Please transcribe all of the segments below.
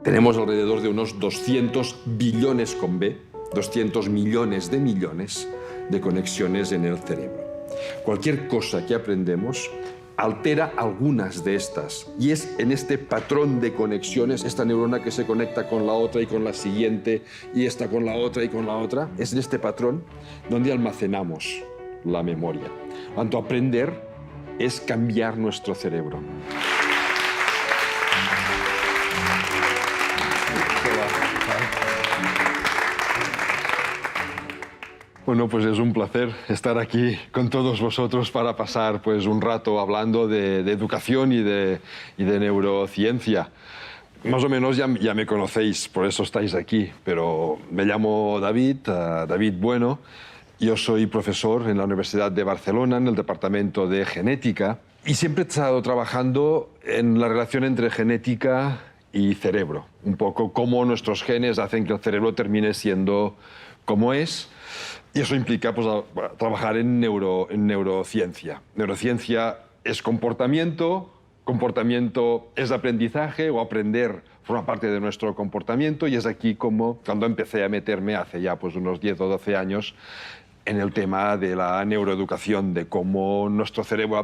Tenemos alrededor de unos 200 billones con B, 200 millones de conexiones en el cerebro. Cualquier cosa que aprendemos altera algunas de estas. Y es en este patrón de conexiones, esta neurona que se conecta con la otra y con la siguiente, y esta con la otra y con la otra, es en este patrón donde almacenamos la memoria. Tanto aprender es cambiar nuestro cerebro. Bueno, pues es un placer estar aquí con todos vosotros para pasar pues, un rato hablando de educación y de neurociencia. Más o menos ya me conocéis, por eso estáis aquí, pero me llamo David, David Bueno. Yo soy profesor en la Universidad de Barcelona, en el Departamento de Genética, y siempre he estado trabajando en la relación entre genética y cerebro. Un poco cómo nuestros genes hacen que el cerebro termine siendo como es. Y eso implica pues, trabajar en neurociencia. Neurociencia es comportamiento, comportamiento es aprendizaje o aprender forma parte de nuestro comportamiento y es aquí como cuando empecé a meterme hace ya pues, unos 10 o 12 años en el tema de la neuroeducación, de cómo nuestro cerebro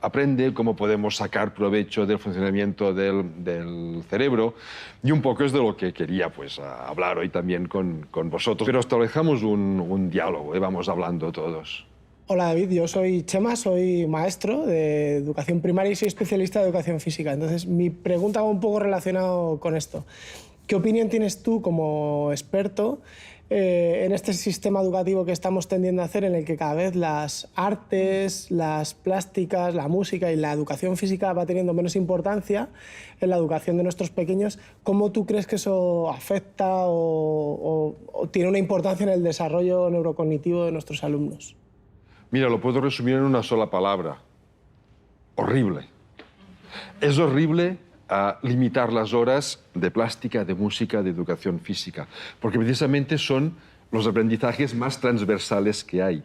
aprende, cómo podemos sacar provecho del funcionamiento del cerebro. Y un poco es de lo que quería pues, hablar hoy también con vosotros. Pero establezcamos un diálogo, vamos hablando todos. Hola David, yo soy Chema, soy maestro de educación primaria y soy especialista de educación física. Entonces mi pregunta va un poco relacionada con esto. ¿Qué opinión tienes tú como experto en este sistema educativo que estamos tendiendo a hacer en el que cada vez las artes, las plásticas, la música y la educación física va teniendo menos importancia en la educación de nuestros pequeños? ¿Cómo tú crees que eso afecta o tiene una importancia en el desarrollo neurocognitivo de nuestros alumnos? Mira, lo puedo resumir en una sola palabra. Horrible. Es horrible limitar las horas de plástica, de música, de educación física, porque precisamente son los aprendizajes más transversales que hay.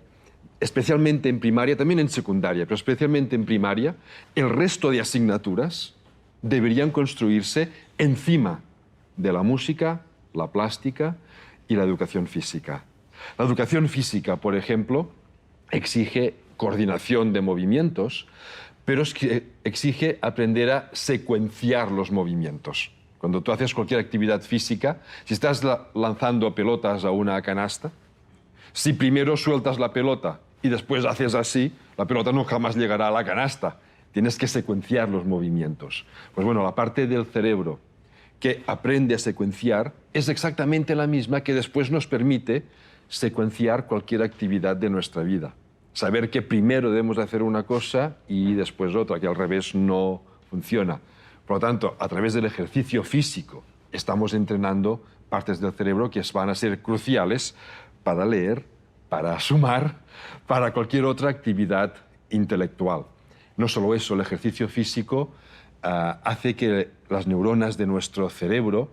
Especialmente en primaria, también en secundaria, pero especialmente en primaria, el resto de asignaturas deberían construirse encima de la música, la plástica y la educación física. La educación física, por ejemplo, exige coordinación de movimientos, pero exige aprender a secuenciar los movimientos. Cuando tú haces cualquier actividad física, si estás lanzando pelotas a una canasta, si primero sueltas la pelota y después haces así, la pelota no jamás llegará a la canasta. Tienes que secuenciar los movimientos. Pues bueno, la parte del cerebro que aprende a secuenciar es exactamente la misma que después nos permite secuenciar cualquier actividad de nuestra vida. Saber que primero debemos hacer una cosa y después otra, que al revés no funciona. Por lo tanto, a través del ejercicio físico estamos entrenando partes del cerebro que van a ser cruciales para leer, para sumar, para cualquier otra actividad intelectual. No solo eso, el ejercicio físico hace que las neuronas de nuestro cerebro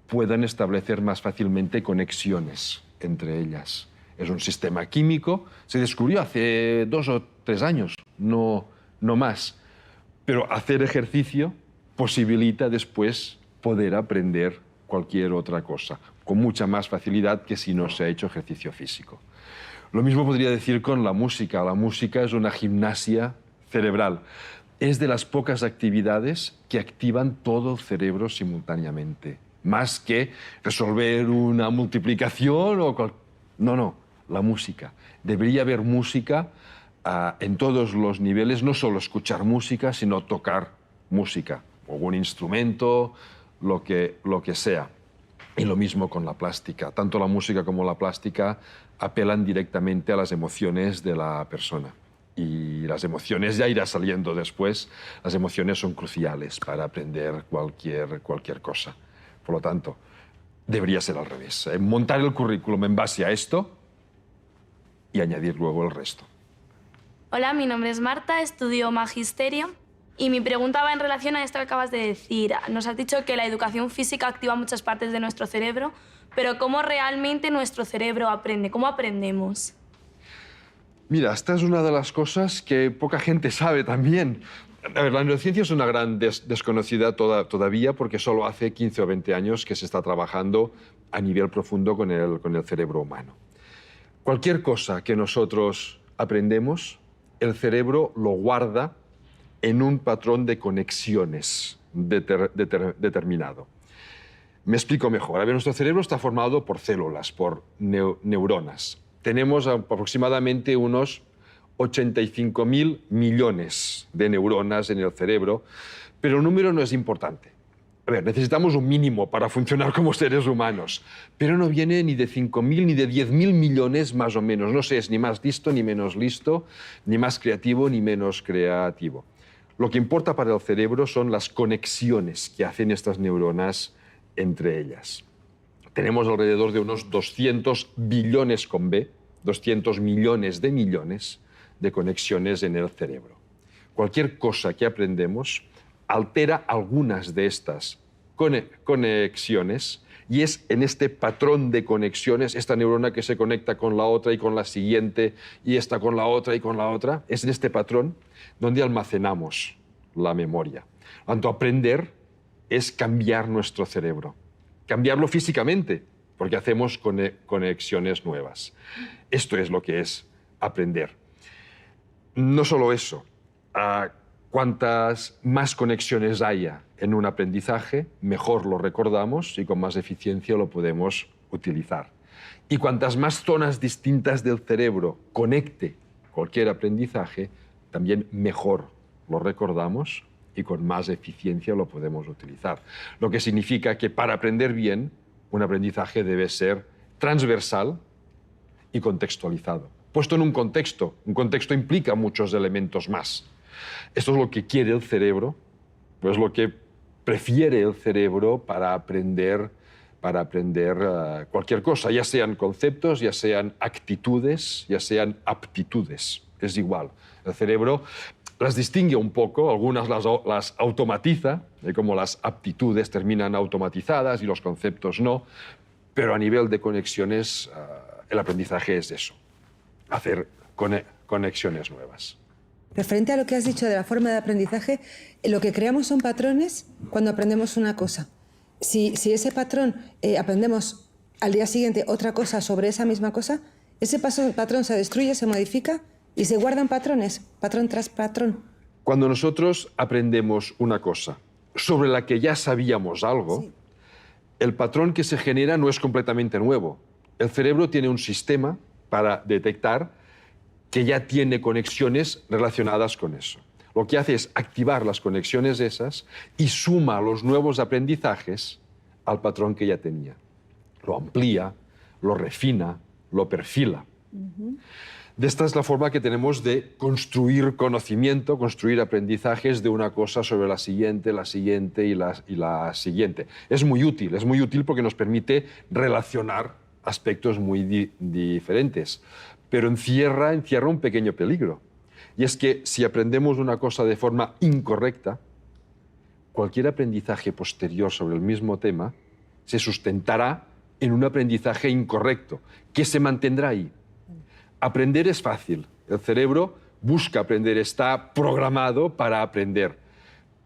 puedan establecer más fácilmente conexiones entre ellas. Es un sistema químico, se descubrió hace 2 o 3 años, no más. Pero hacer ejercicio posibilita después poder aprender cualquier otra cosa, con mucha más facilidad que si no se ha hecho ejercicio físico. Lo mismo podría decir con la música. La música es una gimnasia cerebral. Es de las pocas actividades que activan todo el cerebro simultáneamente, más que resolver una multiplicación o No. La música. Debería haber música en todos los niveles, no solo escuchar música, sino tocar música, o un instrumento, lo que sea. Y lo mismo con la plástica. Tanto la música como la plástica apelan directamente a las emociones de la persona. Y las emociones ya irá saliendo después. Las emociones son cruciales para aprender cualquier cosa. Por lo tanto, debería ser al revés. Montar el currículum en base a esto y añadir luego el resto. Hola, mi nombre es Marta, estudio Magisterio y mi pregunta va en relación a esto que acabas de decir. Nos has dicho que la educación física activa muchas partes de nuestro cerebro, pero ¿cómo realmente nuestro cerebro aprende? ¿Cómo aprendemos? Mira, esta es una de las cosas que poca gente sabe también, A ver, la neurociencia es una gran desconocida todavía porque solo hace 15 o 20 años que se está trabajando a nivel profundo con el cerebro humano. Cualquier cosa que nosotros aprendemos, el cerebro lo guarda en un patrón de conexiones determinado. Me explico mejor. A ver, nuestro cerebro está formado por células, por neuronas. Tenemos aproximadamente unos 85.000 millones de neuronas en el cerebro, pero el número no es importante. A ver, necesitamos un mínimo para funcionar como seres humanos, pero no viene ni de 5.000 ni de 10.000 millones más o menos. No se es ni más listo ni menos listo, ni más creativo ni menos creativo. Lo que importa para el cerebro son las conexiones que hacen estas neuronas entre ellas. Tenemos alrededor de unos 200 billones con B, 200 millones de conexiones en el cerebro. Cualquier cosa que aprendemos altera algunas de estas conexiones y es en este patrón de conexiones, esta neurona que se conecta con la otra y con la siguiente y esta con la otra y con la otra, es en este patrón donde almacenamos la memoria. Por tanto, aprender es cambiar nuestro cerebro, cambiarlo físicamente, porque hacemos conexiones nuevas. Esto es lo que es aprender. No solo eso, cuantas más conexiones haya en un aprendizaje, mejor lo recordamos y con más eficiencia lo podemos utilizar. Y cuantas más zonas distintas del cerebro conecte cualquier aprendizaje, también mejor lo recordamos y con más eficiencia lo podemos utilizar. Lo que significa que para aprender bien, un aprendizaje debe ser transversal y contextualizado. Puesto en un contexto implica muchos elementos más. Esto es lo que quiere el cerebro, es lo que prefiere el cerebro para aprender cualquier cosa, ya sean conceptos, ya sean actitudes, ya sean aptitudes. Es igual. El cerebro las distingue un poco, algunas las automatiza, como las aptitudes terminan automatizadas y los conceptos no, pero a nivel de conexiones el aprendizaje es eso, hacer conexiones nuevas. Referente a lo que has dicho de la forma de aprendizaje, lo que creamos son patrones cuando aprendemos una cosa. Si ese patrón aprendemos al día siguiente otra cosa sobre esa misma cosa, ese patrón se destruye, se modifica y se guardan patrones, patrón tras patrón. Cuando nosotros aprendemos una cosa sobre la que ya sabíamos algo, sí, el patrón que se genera no es completamente nuevo. El cerebro tiene un sistema para detectar que ya tiene conexiones relacionadas con eso. Lo que hace es activar las conexiones esas y suma los nuevos aprendizajes al patrón que ya tenía. Lo amplía, lo refina, lo perfila. De esta es la forma que tenemos de construir conocimiento, construir aprendizajes de una cosa sobre la siguiente y la siguiente. Es muy útil porque nos permite relacionar aspectos muy diferentes, pero encierra un pequeño peligro. Y es que si aprendemos una cosa de forma incorrecta, cualquier aprendizaje posterior sobre el mismo tema se sustentará en un aprendizaje incorrecto, que se mantendrá ahí. Aprender es fácil. El cerebro busca aprender, está programado para aprender,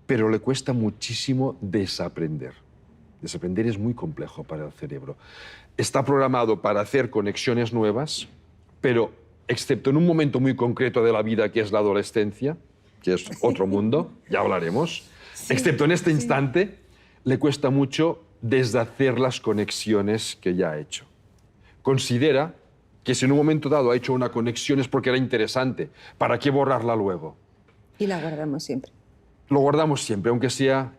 pero le cuesta muchísimo desaprender. Desaprender es muy complejo para el cerebro. Está programado para hacer conexiones nuevas, pero excepto en un momento muy concreto de la vida, que es la adolescencia, que es otro mundo, ya hablaremos, sí, excepto en este instante, le cuesta mucho deshacer las conexiones que ya ha hecho. Considera que si en un momento dado ha hecho una conexión es porque era interesante. ¿Para qué borrarla luego? Y la guardamos siempre. Lo guardamos siempre, aunque sea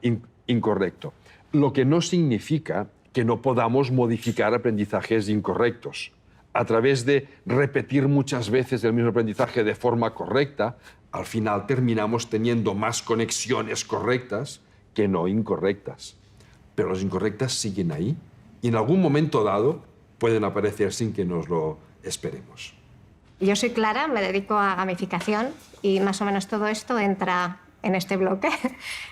incorrecto. Lo que no significa que no podamos modificar aprendizajes incorrectos. A través de repetir muchas veces el mismo aprendizaje de forma correcta, al final terminamos teniendo más conexiones correctas que no incorrectas. Pero las incorrectas siguen ahí y en algún momento dado pueden aparecer sin que nos lo esperemos. Yo soy Clara, me dedico a gamificación y más o menos todo esto entra en este bloque.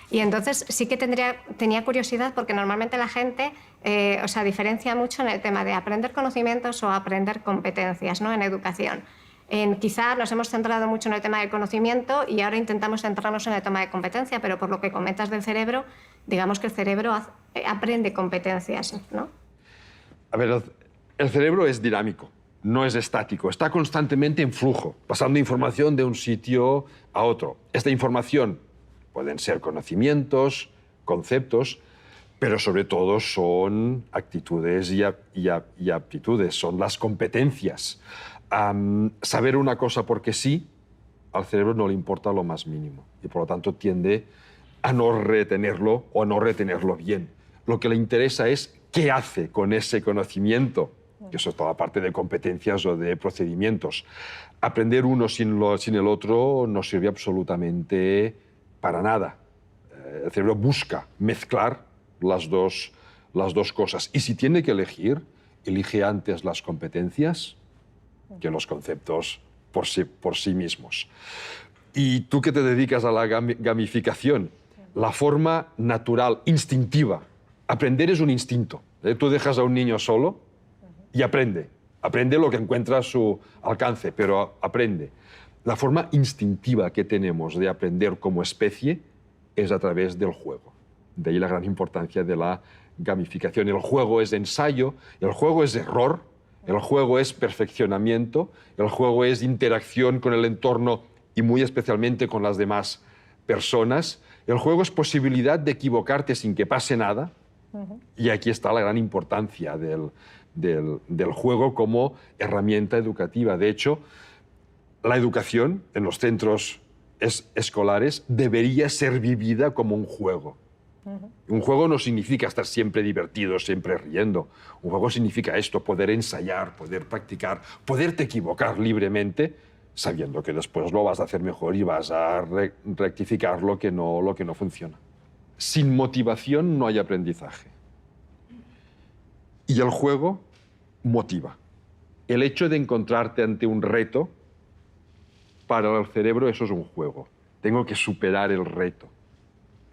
Y entonces sí que tenía curiosidad porque normalmente la gente diferencia mucho en el tema de aprender conocimientos o aprender competencias, ¿no?, en educación. Quizá nos hemos centrado mucho en el tema del conocimiento y ahora intentamos centrarnos en el tema de competencia, pero por lo que comentas del cerebro, digamos que el cerebro aprende competencias, ¿no? A ver, el cerebro es dinámico, no es estático, está constantemente en flujo, pasando información de un sitio a otro. Esta información pueden ser conocimientos, conceptos, pero sobre todo son actitudes y aptitudes, son las competencias. Saber una cosa porque sí, al cerebro no le importa lo más mínimo y por lo tanto tiende a no retenerlo o a no retenerlo bien. Lo que le interesa es qué hace con ese conocimiento, que eso es toda la parte de competencias o de procedimientos. Aprender uno sin el otro no sirve absolutamente para nada. El cerebro busca mezclar las dos cosas. Y si tiene que elegir, elige antes las competencias que los conceptos por sí mismos. Y tú que te dedicas a la gamificación, la forma natural, instintiva. Aprender es un instinto. Tú dejas a un niño solo y aprende. Aprende lo que encuentra a su alcance, pero aprende. La forma instintiva que tenemos de aprender como especie es a través del juego. De ahí la gran importancia de la gamificación. El juego es ensayo, el juego es error, el juego es perfeccionamiento, el juego es interacción con el entorno y muy especialmente con las demás personas. El juego es posibilidad de equivocarte sin que pase nada. Y aquí está la gran importancia del juego como herramienta educativa. De hecho, la educación en los centros escolares debería ser vivida como un juego. Un juego no significa estar siempre divertido, siempre riendo. Un juego significa esto, poder ensayar, poder practicar, poderte equivocar libremente, sabiendo que después lo vas a hacer mejor y vas a rectificar lo que no funciona. Sin motivación no hay aprendizaje. Y el juego motiva. El hecho de encontrarte ante un reto, para el cerebro eso es un juego. Tengo que superar el reto.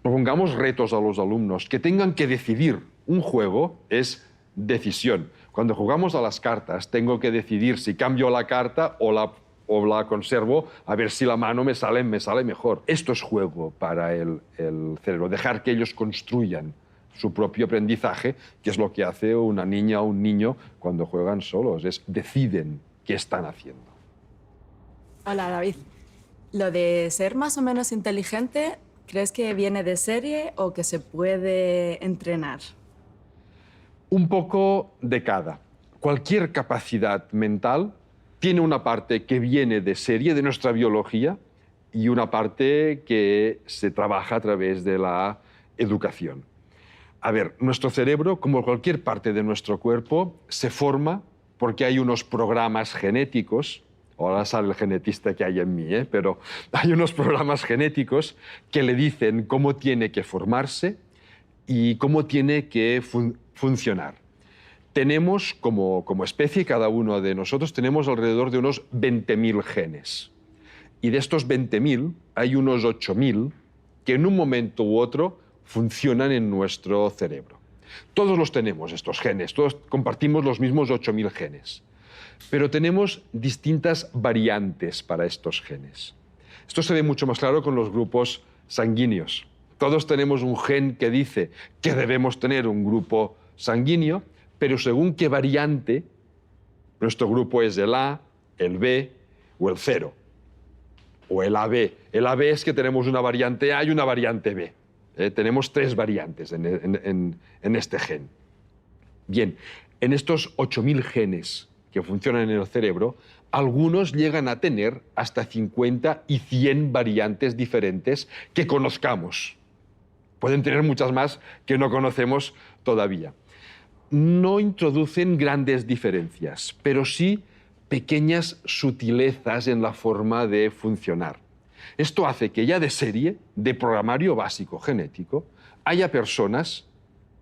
Pongamos retos a los alumnos que tengan que decidir. Un juego es decisión. Cuando jugamos a las cartas, tengo que decidir si cambio la carta o la conservo a ver si la mano me sale mejor. Esto es juego para el cerebro. Dejar que ellos construyan su propio aprendizaje, que es lo que hace una niña o un niño cuando juegan solos. Deciden qué están haciendo. Hola, David. Lo de ser más o menos inteligente, ¿crees que viene de serie o que se puede entrenar? Un poco de cada. Cualquier capacidad mental tiene una parte que viene de serie, de nuestra biología, y una parte que se trabaja a través de la educación. A ver, nuestro cerebro, como cualquier parte de nuestro cuerpo, se forma porque hay unos programas genéticos. Ahora sale el genetista que hay en mí, pero hay unos programas genéticos que le dicen cómo tiene que formarse y cómo tiene que funcionar. Tenemos, como especie, cada uno de nosotros, tenemos alrededor de unos 20.000 genes. Y de estos 20.000, hay unos 8.000 que en un momento u otro funcionan en nuestro cerebro. Todos los tenemos, estos genes, todos compartimos los mismos 8.000 genes. Pero tenemos distintas variantes para estos genes. Esto se ve mucho más claro con los grupos sanguíneos. Todos tenemos un gen que dice que debemos tener un grupo sanguíneo, pero según qué variante, nuestro grupo es el A, el B o el 0, o el AB. El AB es que tenemos una variante A y una variante B. Tenemos 3 variantes en este gen. Bien, en estos 8.000 genes que funcionan en el cerebro, algunos llegan a tener hasta 50 y 100 variantes diferentes que conozcamos. Pueden tener muchas más que no conocemos todavía. No introducen grandes diferencias, pero sí pequeñas sutilezas en la forma de funcionar. Esto hace que ya de serie, de programario básico genético, haya personas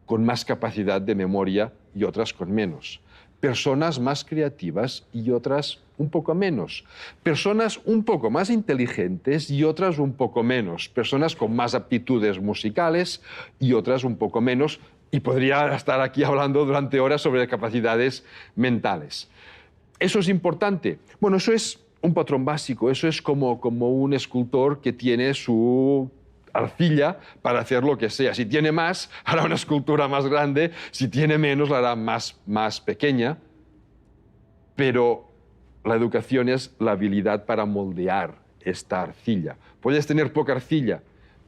con más capacidad de memoria y otras con menos. Personas más creativas y otras un poco menos. Personas un poco más inteligentes y otras un poco menos. Personas con más aptitudes musicales y otras un poco menos. Y podría estar aquí hablando durante horas sobre capacidades mentales. ¿Eso es importante? Bueno, eso es un patrón básico, eso es como un escultor que tiene su arcilla para hacer lo que sea. Si tiene más, hará una escultura más grande, si tiene menos, la hará más pequeña. Pero la educación es la habilidad para moldear esta arcilla. Puedes tener poca arcilla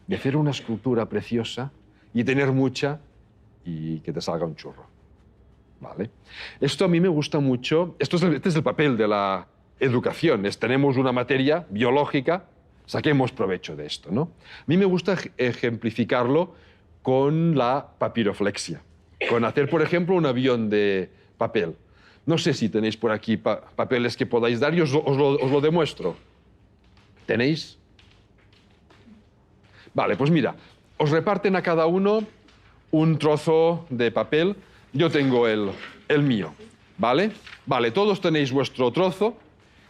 y hacer una escultura preciosa, y tener mucha y que te salga un churro. ¿Vale? Esto a mí me gusta mucho. Este es el papel de la educación. Tenemos una materia biológica, saquemos provecho de esto, ¿no? A mí me gusta ejemplificarlo con la papiroflexia, con hacer, por ejemplo, un avión de papel. No sé si tenéis por aquí papeles que podáis dar y os lo demuestro. ¿Tenéis? Vale, pues mira, os reparten a cada uno un trozo de papel. Yo tengo el mío, ¿vale? Vale, todos tenéis vuestro trozo.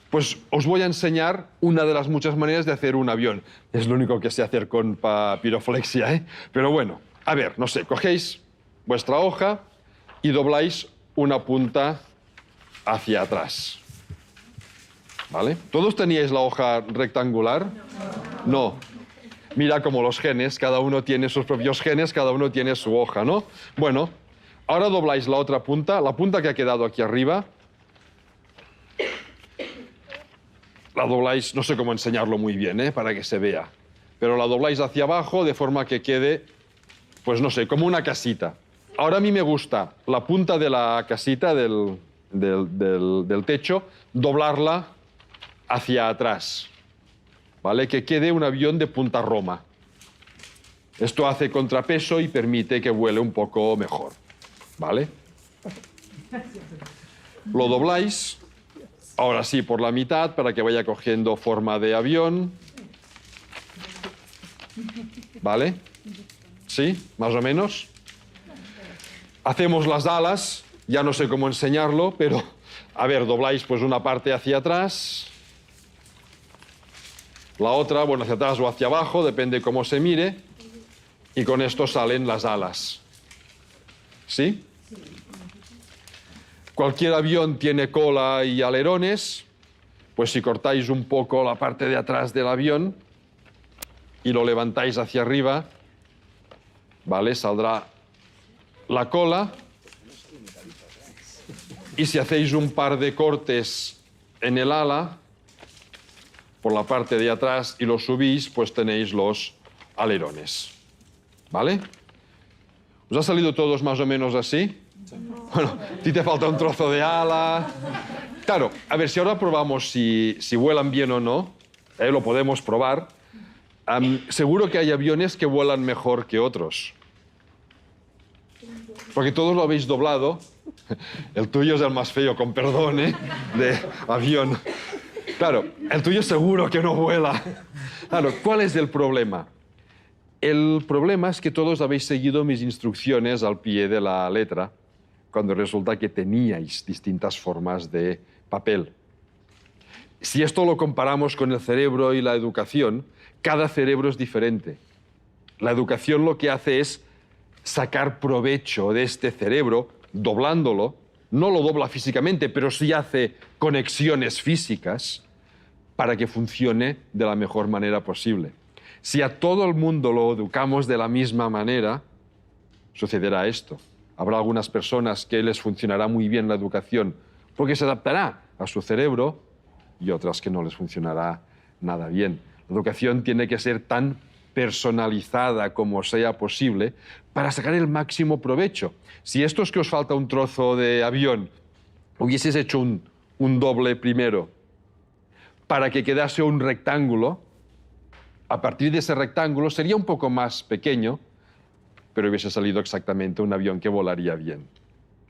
Pues os voy a enseñar una de las muchas maneras de hacer un avión. Es lo único que sé hacer con papiroflexia, ¿eh? Pero bueno, a ver, no sé, cogéis vuestra hoja y dobláis una punta hacia atrás. ¿Vale? ¿Todos teníais la hoja rectangular? No. Mira como los genes, cada uno tiene sus propios genes, cada uno tiene su hoja, ¿no? Bueno, ahora dobláis la otra punta, la punta que ha quedado aquí arriba. La dobláis, no sé cómo enseñarlo muy bien, ¿eh? Para que se vea. Pero la dobláis hacia abajo de forma que quede, pues no sé, como una casita. Ahora a mí me gusta la punta de la casita del techo, doblarla hacia atrás, ¿vale? Que quede un avión de punta Roma. Esto hace contrapeso y permite que vuele un poco mejor, ¿vale? Lo dobláis, ahora sí, por la mitad, para que vaya cogiendo forma de avión. ¿Vale? ¿Sí? Más o menos. Hacemos las alas, ya no sé cómo enseñarlo, pero, a ver, dobláis pues una parte hacia atrás, la otra, bueno, hacia atrás o hacia abajo, depende cómo se mire, y con esto salen las alas. ¿Sí? Cualquier avión tiene cola y alerones, pues si cortáis un poco la parte de atrás del avión y lo levantáis hacia arriba, ¿vale? Saldrá la cola, y si hacéis un par de cortes en el ala, por la parte de atrás y lo subís, pues tenéis los alerones. ¿Vale? ¿Os ha salido todos más o menos así? Bueno, a ti te falta un trozo de ala. Claro, a ver, si ahora probamos si vuelan bien o no, lo podemos probar. Seguro que hay aviones que vuelan mejor que otros. Porque todos lo habéis doblado. El tuyo es el más feo, con perdón, ¿eh? De avión. Claro, el tuyo seguro que no vuela. Claro, ¿cuál es el problema? El problema es que todos habéis seguido mis instrucciones al pie de la letra, cuando resulta que teníais distintas formas de papel. Si esto lo comparamos con el cerebro y la educación, cada cerebro es diferente. La educación lo que hace es sacar provecho de este cerebro, doblándolo. No lo dobla físicamente, pero sí hace conexiones físicas para que funcione de la mejor manera posible. Si a todo el mundo lo educamos de la misma manera, sucederá esto. Habrá algunas personas que les funcionará muy bien la educación porque se adaptará a su cerebro y otras que no les funcionará nada bien. La educación tiene que ser tan personalizada como sea posible para sacar el máximo provecho. Si esto es que os falta un trozo de avión, hubieses hecho un doble primero para que quedase un rectángulo, a partir de ese rectángulo sería un poco más pequeño, pero hubiese salido exactamente un avión que volaría bien.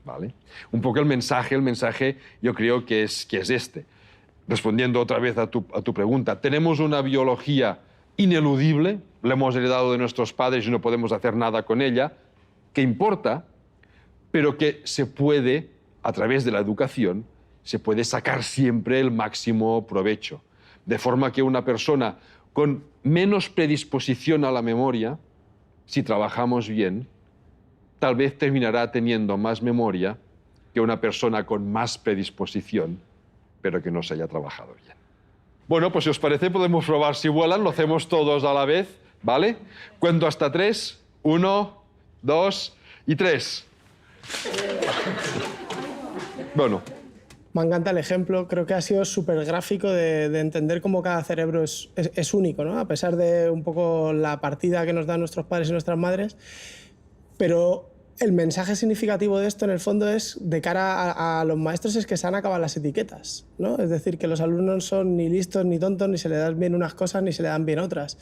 ¿Vale? Un poco el mensaje yo creo que es este. Respondiendo otra vez a tu pregunta, tenemos una biología ineludible, la hemos heredado de nuestros padres y no podemos hacer nada con ella, que importa, pero que se puede, a través de la educación, se puede sacar siempre el máximo provecho. De forma que una persona con menos predisposición a la memoria, si trabajamos bien, tal vez terminará teniendo más memoria que una persona con más predisposición, pero que no se haya trabajado bien. Bueno, pues si os parece podemos probar si vuelan, lo hacemos todos a la vez, ¿vale? Cuento hasta 3. 1, 2 y 3. Bueno. Me encanta el ejemplo, creo que ha sido súper gráfico de entender cómo cada cerebro es único, ¿no? A pesar de un poco la partida que nos dan nuestros padres y nuestras madres, pero el mensaje significativo de esto en el fondo es, de cara a los maestros, es que se han acabado las etiquetas, ¿no? Es decir, que los alumnos no son ni listos ni tontos, ni se le dan bien unas cosas ni se le dan bien otras.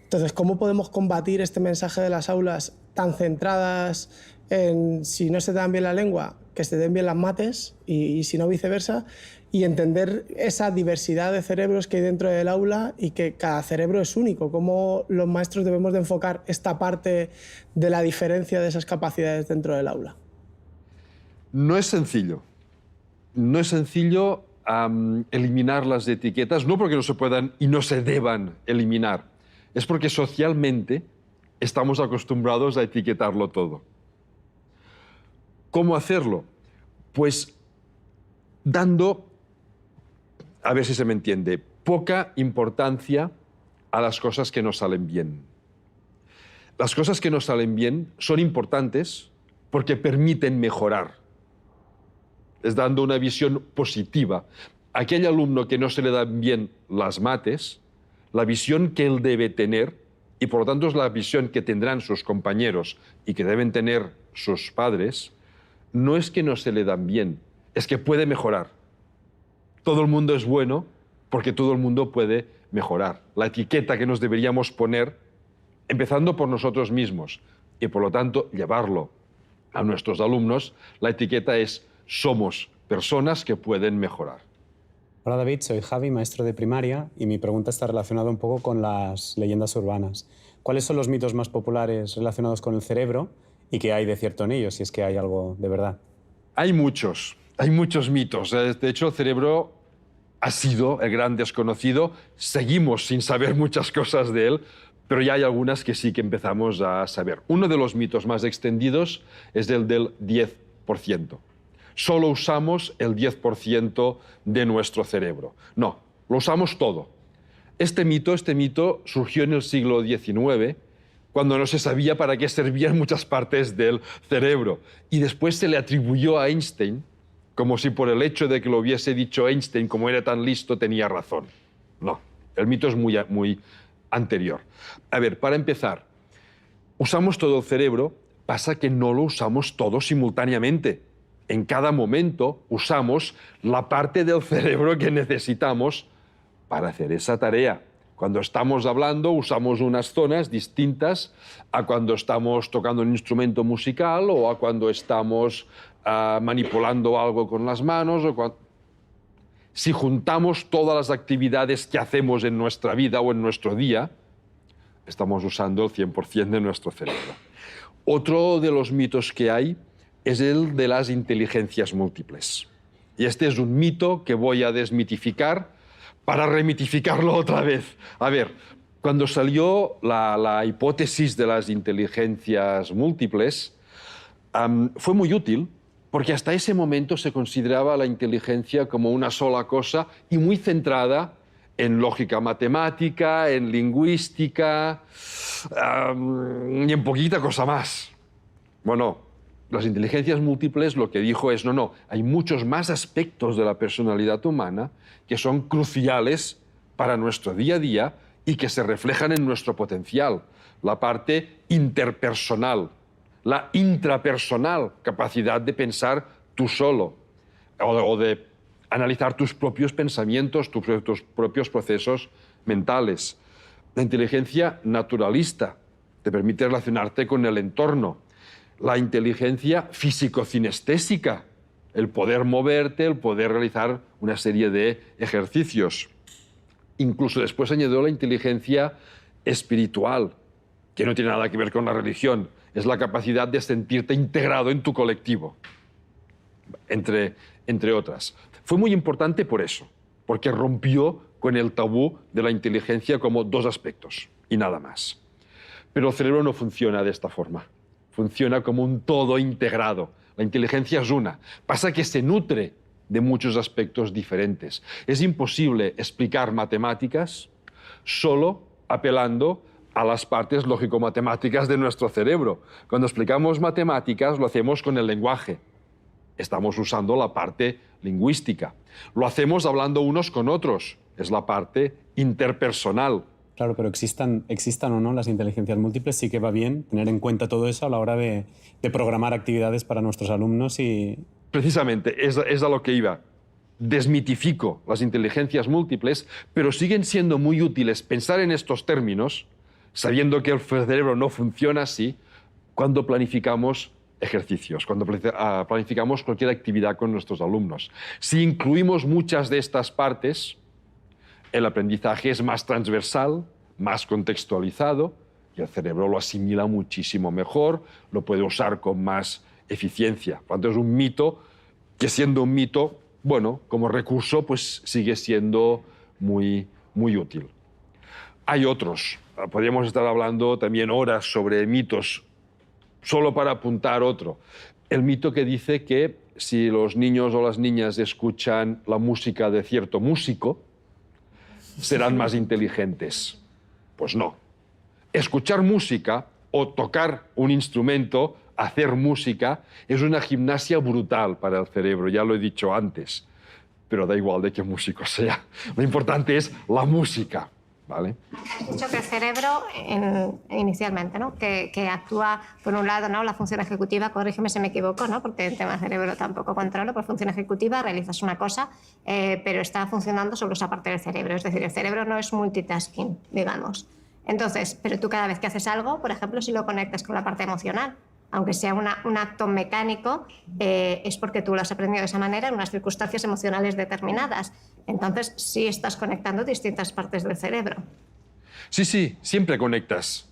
Entonces, ¿cómo podemos combatir este mensaje de las aulas tan centradas en, si no se te dan bien la lengua, que se te den bien las mates y si no viceversa, y entender esa diversidad de cerebros que hay dentro del aula y que cada cerebro es único? ¿Cómo los maestros debemos de enfocar esta parte de la diferencia de esas capacidades dentro del aula? No es sencillo. No es sencillo eliminar las etiquetas, no porque no se puedan y no se deban eliminar, es porque socialmente estamos acostumbrados a etiquetarlo todo. ¿Cómo hacerlo? Pues dando, a ver si se me entiende, poca importancia a las cosas que nos salen bien. Las cosas que nos salen bien son importantes porque permiten mejorar. Es dando una visión positiva. Aquel alumno que no se le dan bien las mates, la visión que él debe tener, y por lo tanto es la visión que tendrán sus compañeros y que deben tener sus padres, no es que no se le dan bien, es que puede mejorar. Todo el mundo es bueno porque todo el mundo puede mejorar. La etiqueta que nos deberíamos poner, empezando por nosotros mismos, y por lo tanto llevarlo a nuestros alumnos, la etiqueta es: somos personas que pueden mejorar. Hola David, soy Javi, maestro de primaria, y mi pregunta está relacionada un poco con las leyendas urbanas. ¿Cuáles son los mitos más populares relacionados con el cerebro y qué hay de cierto en ellos, si es que hay algo de verdad? Hay muchos mitos. De hecho, el cerebro ha sido el gran desconocido. Seguimos sin saber muchas cosas de él, pero ya hay algunas que sí que empezamos a saber. Uno de los mitos más extendidos es el del 10%. Solo usamos el 10% de nuestro cerebro. No, lo usamos todo. Este mito surgió en el siglo XIX, cuando no se sabía para qué servían muchas partes del cerebro. Y después se le atribuyó a Einstein, como si por el hecho de que lo hubiese dicho Einstein, como era tan listo, tenía razón. No, el mito es muy anterior. A ver, para empezar, usamos todo el cerebro, pasa que no lo usamos todo simultáneamente. En cada momento usamos la parte del cerebro que necesitamos para hacer esa tarea. Cuando estamos hablando, usamos unas zonas distintas a cuando estamos tocando un instrumento musical o a cuando estamos manipulando algo con las manos. Si juntamos todas las actividades que hacemos en nuestra vida o en nuestro día, estamos usando el 100% de nuestro cerebro. Otro de los mitos que hay es el de las inteligencias múltiples. Y este es un mito que voy a desmitificar para remitificarlo otra vez. A ver, cuando salió la hipótesis de las inteligencias múltiples, fue muy útil porque hasta ese momento se consideraba la inteligencia como una sola cosa y muy centrada en lógica matemática, en lingüística y en poquita cosa más. Bueno, las inteligencias múltiples lo que dijo es, no, hay muchos más aspectos de la personalidad humana que son cruciales para nuestro día a día y que se reflejan en nuestro potencial. La parte interpersonal, la intrapersonal, capacidad de pensar tú solo o de analizar tus propios pensamientos, tus propios procesos mentales. La inteligencia naturalista te permite relacionarte con el entorno. La inteligencia físico-cinestésica, el poder moverte, el poder realizar una serie de ejercicios. Incluso después añadió la inteligencia espiritual, que no tiene nada que ver con la religión. Es la capacidad de sentirte integrado en tu colectivo, entre otras. Fue muy importante por eso, porque rompió con el tabú de la inteligencia como dos aspectos y nada más. Pero el cerebro no funciona de esta forma. Funciona como un todo integrado. La inteligencia es una. Pasa que se nutre de muchos aspectos diferentes. Es imposible explicar matemáticas solo apelando a las partes lógico-matemáticas de nuestro cerebro. Cuando explicamos matemáticas lo hacemos con el lenguaje. Estamos usando la parte lingüística. Lo hacemos hablando unos con otros. Es la parte interpersonal. Claro, pero existan o no las inteligencias múltiples, sí que va bien tener en cuenta todo eso a la hora de programar actividades para nuestros alumnos y... Precisamente, es a lo que iba. Desmitifico las inteligencias múltiples, pero siguen siendo muy útiles pensar en estos términos, sabiendo que el cerebro no funciona así, cuando planificamos ejercicios, cuando planificamos cualquier actividad con nuestros alumnos. Si incluimos muchas de estas partes, el aprendizaje es más transversal, más contextualizado, y el cerebro lo asimila muchísimo mejor, lo puede usar con más eficiencia. Por lo tanto, es un mito que, siendo un mito, bueno, como recurso, pues sigue siendo muy, muy útil. Hay otros. Podríamos estar hablando también horas sobre mitos, solo para apuntar otro. El mito que dice que si los niños o las niñas escuchan la música de cierto músico, serán más inteligentes. Pues no. Escuchar música o tocar un instrumento, hacer música, es una gimnasia brutal para el cerebro, ya lo he dicho antes. Pero da igual de qué músico sea. Lo importante es la música, ¿vale? Has dicho que el cerebro, inicialmente, ¿no? que actúa, por un lado, ¿no? la función ejecutiva, corrígeme si me equivoco, ¿no? porque el tema cerebro tampoco controlo, por función ejecutiva realizas una cosa, pero está funcionando sobre esa parte del cerebro. Es decir, el cerebro no es multitasking, digamos. Entonces, pero tú cada vez que haces algo, por ejemplo, si lo conectas con la parte emocional, aunque sea un acto mecánico, es porque tú lo has aprendido de esa manera en unas circunstancias emocionales determinadas. Entonces, sí estás conectando distintas partes del cerebro. Sí, sí, siempre conectas.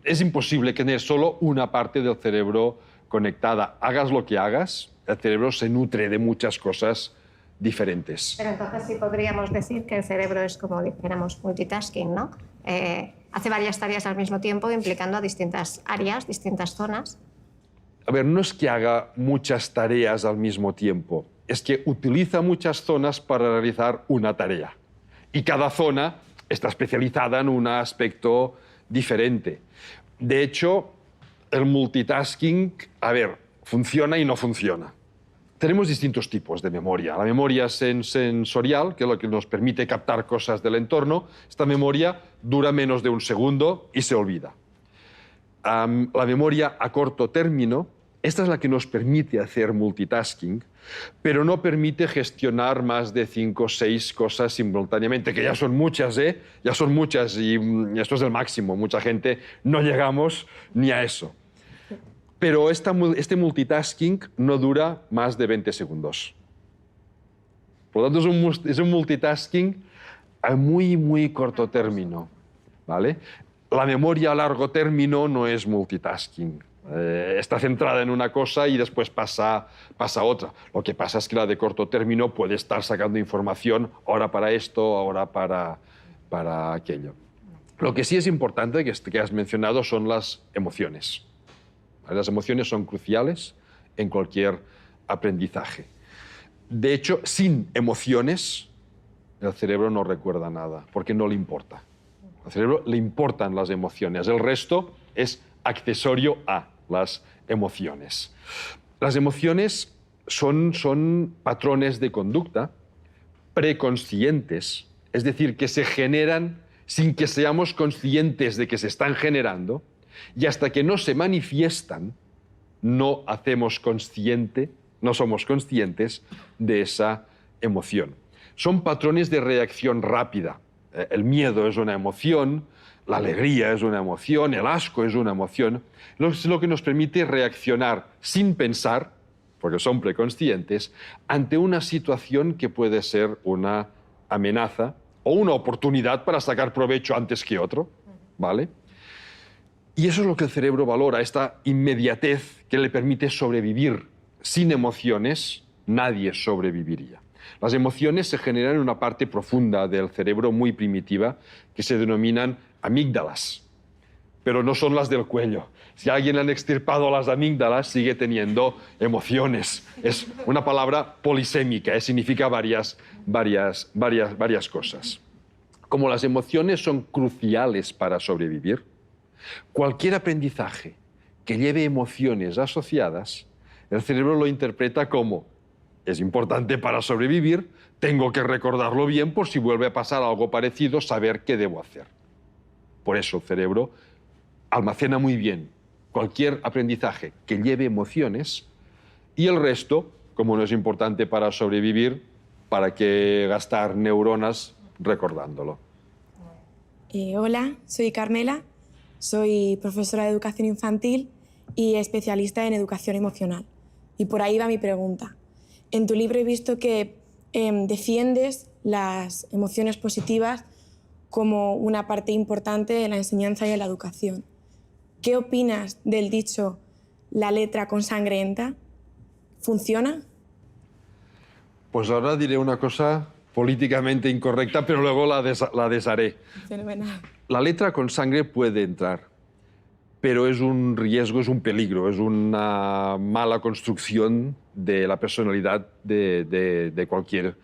Es imposible tener solo una parte del cerebro conectada. Hagas lo que hagas, el cerebro se nutre de muchas cosas diferentes. Pero entonces sí podríamos decir que el cerebro es como dijéramos multitasking, ¿no? Hace varias tareas al mismo tiempo, implicando a distintas áreas, distintas zonas. A ver, no es que haga muchas tareas al mismo tiempo, es que utiliza muchas zonas para realizar una tarea. Y cada zona está especializada en un aspecto diferente. De hecho, el multitasking, a ver, funciona y no funciona. Tenemos distintos tipos de memoria. La memoria sensorial, que es lo que nos permite captar cosas del entorno. Esta memoria dura menos de un segundo y se olvida. La memoria a corto término, esta es la que nos permite hacer multitasking, pero no permite gestionar más de 5 o 6 cosas simultáneamente, que ya son muchas, ¿eh? Ya son muchas y esto es el máximo. Mucha gente no llegamos ni a eso. Pero este multitasking no dura más de 20 segundos. Por lo tanto, es un multitasking a muy, muy corto término, ¿vale? La memoria a largo término no es multitasking. Está centrada en una cosa y después pasa a otra. Lo que pasa es que la de corto término puede estar sacando información ahora para esto, ahora para aquello. Lo que sí es importante, que has mencionado, son las emociones. Las emociones son cruciales en cualquier aprendizaje. De hecho, sin emociones, el cerebro no recuerda nada, porque no le importa. Al cerebro le importan las emociones. El resto es accesorio a las emociones. Las emociones son patrones de conducta preconscientes, es decir, que se generan sin que seamos conscientes de que se están generando, y hasta que no se manifiestan, no somos conscientes de esa emoción. Son patrones de reacción rápida. El miedo es una emoción, la alegría es una emoción, el asco es una emoción. Es lo que nos permite reaccionar sin pensar, porque son preconscientes, ante una situación que puede ser una amenaza o una oportunidad para sacar provecho antes que otro, ¿vale? Y eso es lo que el cerebro valora, esta inmediatez que le permite sobrevivir. Sin emociones, nadie sobreviviría. Las emociones se generan en una parte profunda del cerebro muy primitiva que se denominan amígdalas, pero no son las del cuello. Si a alguien le han extirpado las amígdalas, sigue teniendo emociones. Es una palabra polisémica, significa varias cosas. Como las emociones son cruciales para sobrevivir, cualquier aprendizaje que lleve emociones asociadas, el cerebro lo interpreta como es importante para sobrevivir, tengo que recordarlo bien por si vuelve a pasar algo parecido, saber qué debo hacer. Por eso el cerebro almacena muy bien cualquier aprendizaje que lleve emociones y el resto, como no es importante para sobrevivir, ¿para qué gastar neuronas recordándolo? Hola, soy Carmela, soy profesora de educación infantil y especialista en educación emocional. Y por ahí va mi pregunta. En tu libro he visto que defiendes las emociones positivas como una parte importante de la enseñanza y de la educación. ¿Qué opinas del dicho «la letra con sangre entra»? ¿Funciona? Pues ahora diré una cosa políticamente incorrecta, pero luego la desharé. Fenomenal. La letra con sangre puede entrar, pero es un riesgo, es un peligro, es una mala construcción de la personalidad de cualquier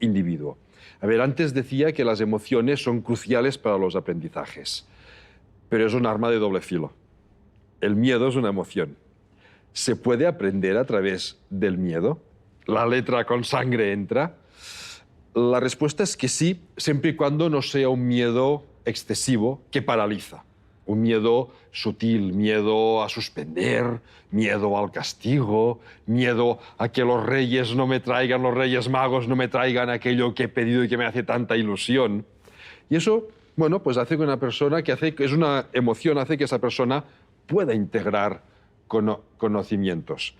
individuo. A ver, antes decía que las emociones son cruciales para los aprendizajes, pero es un arma de doble filo. El miedo es una emoción. ¿Se puede aprender a través del miedo? ¿La letra con sangre entra? La respuesta es que sí, siempre y cuando no sea un miedo excesivo que paraliza. Un miedo sutil, miedo a suspender, miedo al castigo, miedo a que los reyes magos no me traigan aquello que he pedido y que me hace tanta ilusión. Y eso, bueno, pues hace que una persona es una emoción, hace que esa persona pueda integrar conocimientos.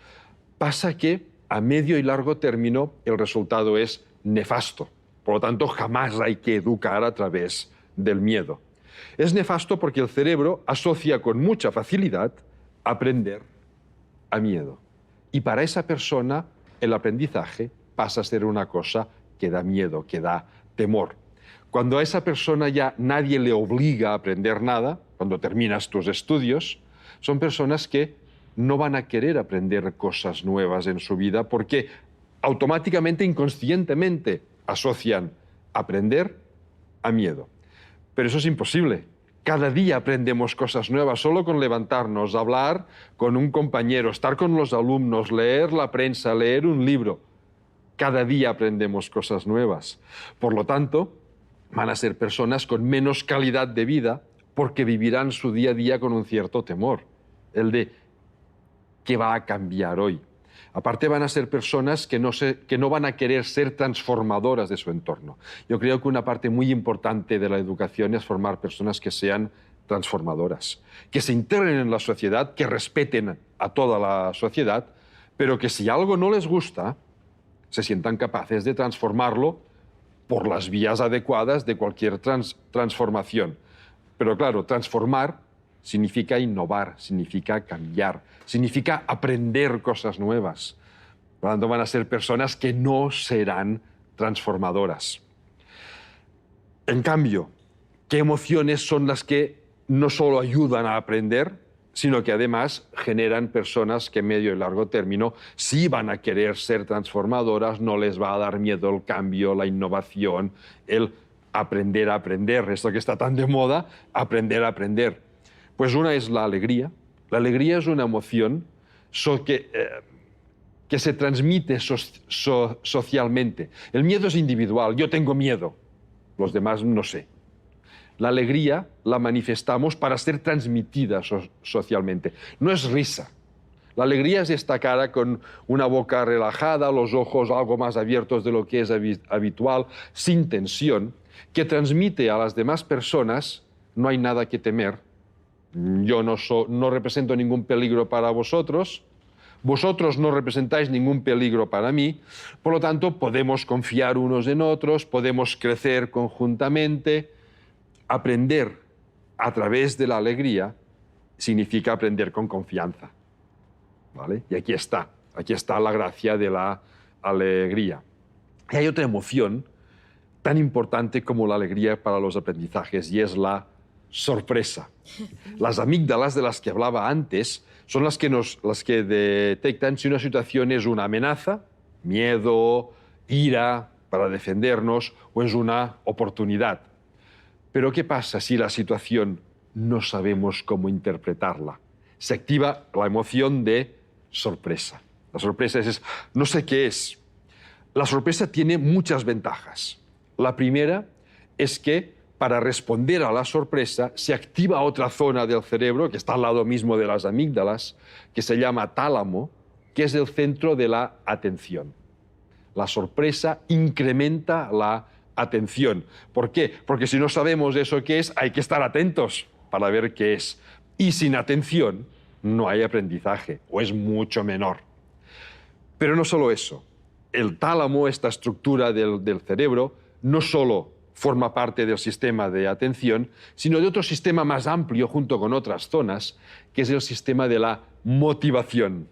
Pasa que a medio y largo término el resultado es nefasto. Por lo tanto, jamás hay que educar a través del miedo. Es nefasto porque el cerebro asocia con mucha facilidad aprender a miedo. Y para esa persona el aprendizaje pasa a ser una cosa que da miedo, que da temor. Cuando a esa persona ya nadie le obliga a aprender nada, cuando terminas tus estudios, son personas que no van a querer aprender cosas nuevas en su vida porque automáticamente, inconscientemente, asocian aprender a miedo. Pero eso es imposible. Cada día aprendemos cosas nuevas, solo con levantarnos, hablar con un compañero, estar con los alumnos, leer la prensa, leer un libro. Cada día aprendemos cosas nuevas. Por lo tanto, van a ser personas con menos calidad de vida porque vivirán su día a día con un cierto temor. El de ¿qué va a cambiar hoy? Aparte van a ser personas que no van a querer ser transformadoras de su entorno. Yo creo que una parte muy importante de la educación es formar personas que sean transformadoras, que se integren en la sociedad, que respeten a toda la sociedad, pero que si algo no les gusta, se sientan capaces de transformarlo por las vías adecuadas de cualquier transformación. Pero claro, transformar significa innovar, significa cambiar, significa aprender cosas nuevas. Por lo tanto, van a ser personas que no serán transformadoras. En cambio, ¿qué emociones son las que no solo ayudan a aprender, sino que además generan personas que a medio y largo término sí van a querer ser transformadoras, no les va a dar miedo el cambio, la innovación, el aprender a aprender, esto que está tan de moda, aprender a aprender? Pues una es la alegría. La alegría es una emoción que se transmite socialmente. El miedo es individual, yo tengo miedo, los demás no sé. La alegría la manifestamos para ser transmitida socialmente. No es risa. La alegría es esta cara con una boca relajada, los ojos algo más abiertos de lo que es habitual, sin tensión, que transmite a las demás personas no hay nada que temer. Yo no represento ningún peligro para vosotros, vosotros no representáis ningún peligro para mí, por lo tanto podemos confiar unos en otros, podemos crecer conjuntamente. Aprender a través de la alegría significa aprender con confianza, ¿vale? Y aquí está la gracia de la alegría. Y hay otra emoción tan importante como la alegría para los aprendizajes y es la sorpresa. Las amígdalas de las que hablaba antes son las que detectan si una situación es una amenaza, miedo, ira para defendernos, o es una oportunidad. Pero ¿qué pasa si la situación no sabemos cómo interpretarla? Se activa la emoción de sorpresa. La sorpresa es no sé qué es. La sorpresa tiene muchas ventajas. La primera es que para responder a la sorpresa se activa otra zona del cerebro que está al lado mismo de las amígdalas, que se llama tálamo, que es el centro de la atención. La sorpresa incrementa la atención. ¿Por qué? Porque si no sabemos eso qué es, hay que estar atentos para ver qué es. Y sin atención no hay aprendizaje, o es mucho menor. Pero no solo eso. El tálamo, esta estructura del cerebro, no solo forma parte del sistema de atención, sino de otro sistema más amplio junto con otras zonas, que es el sistema de la motivación.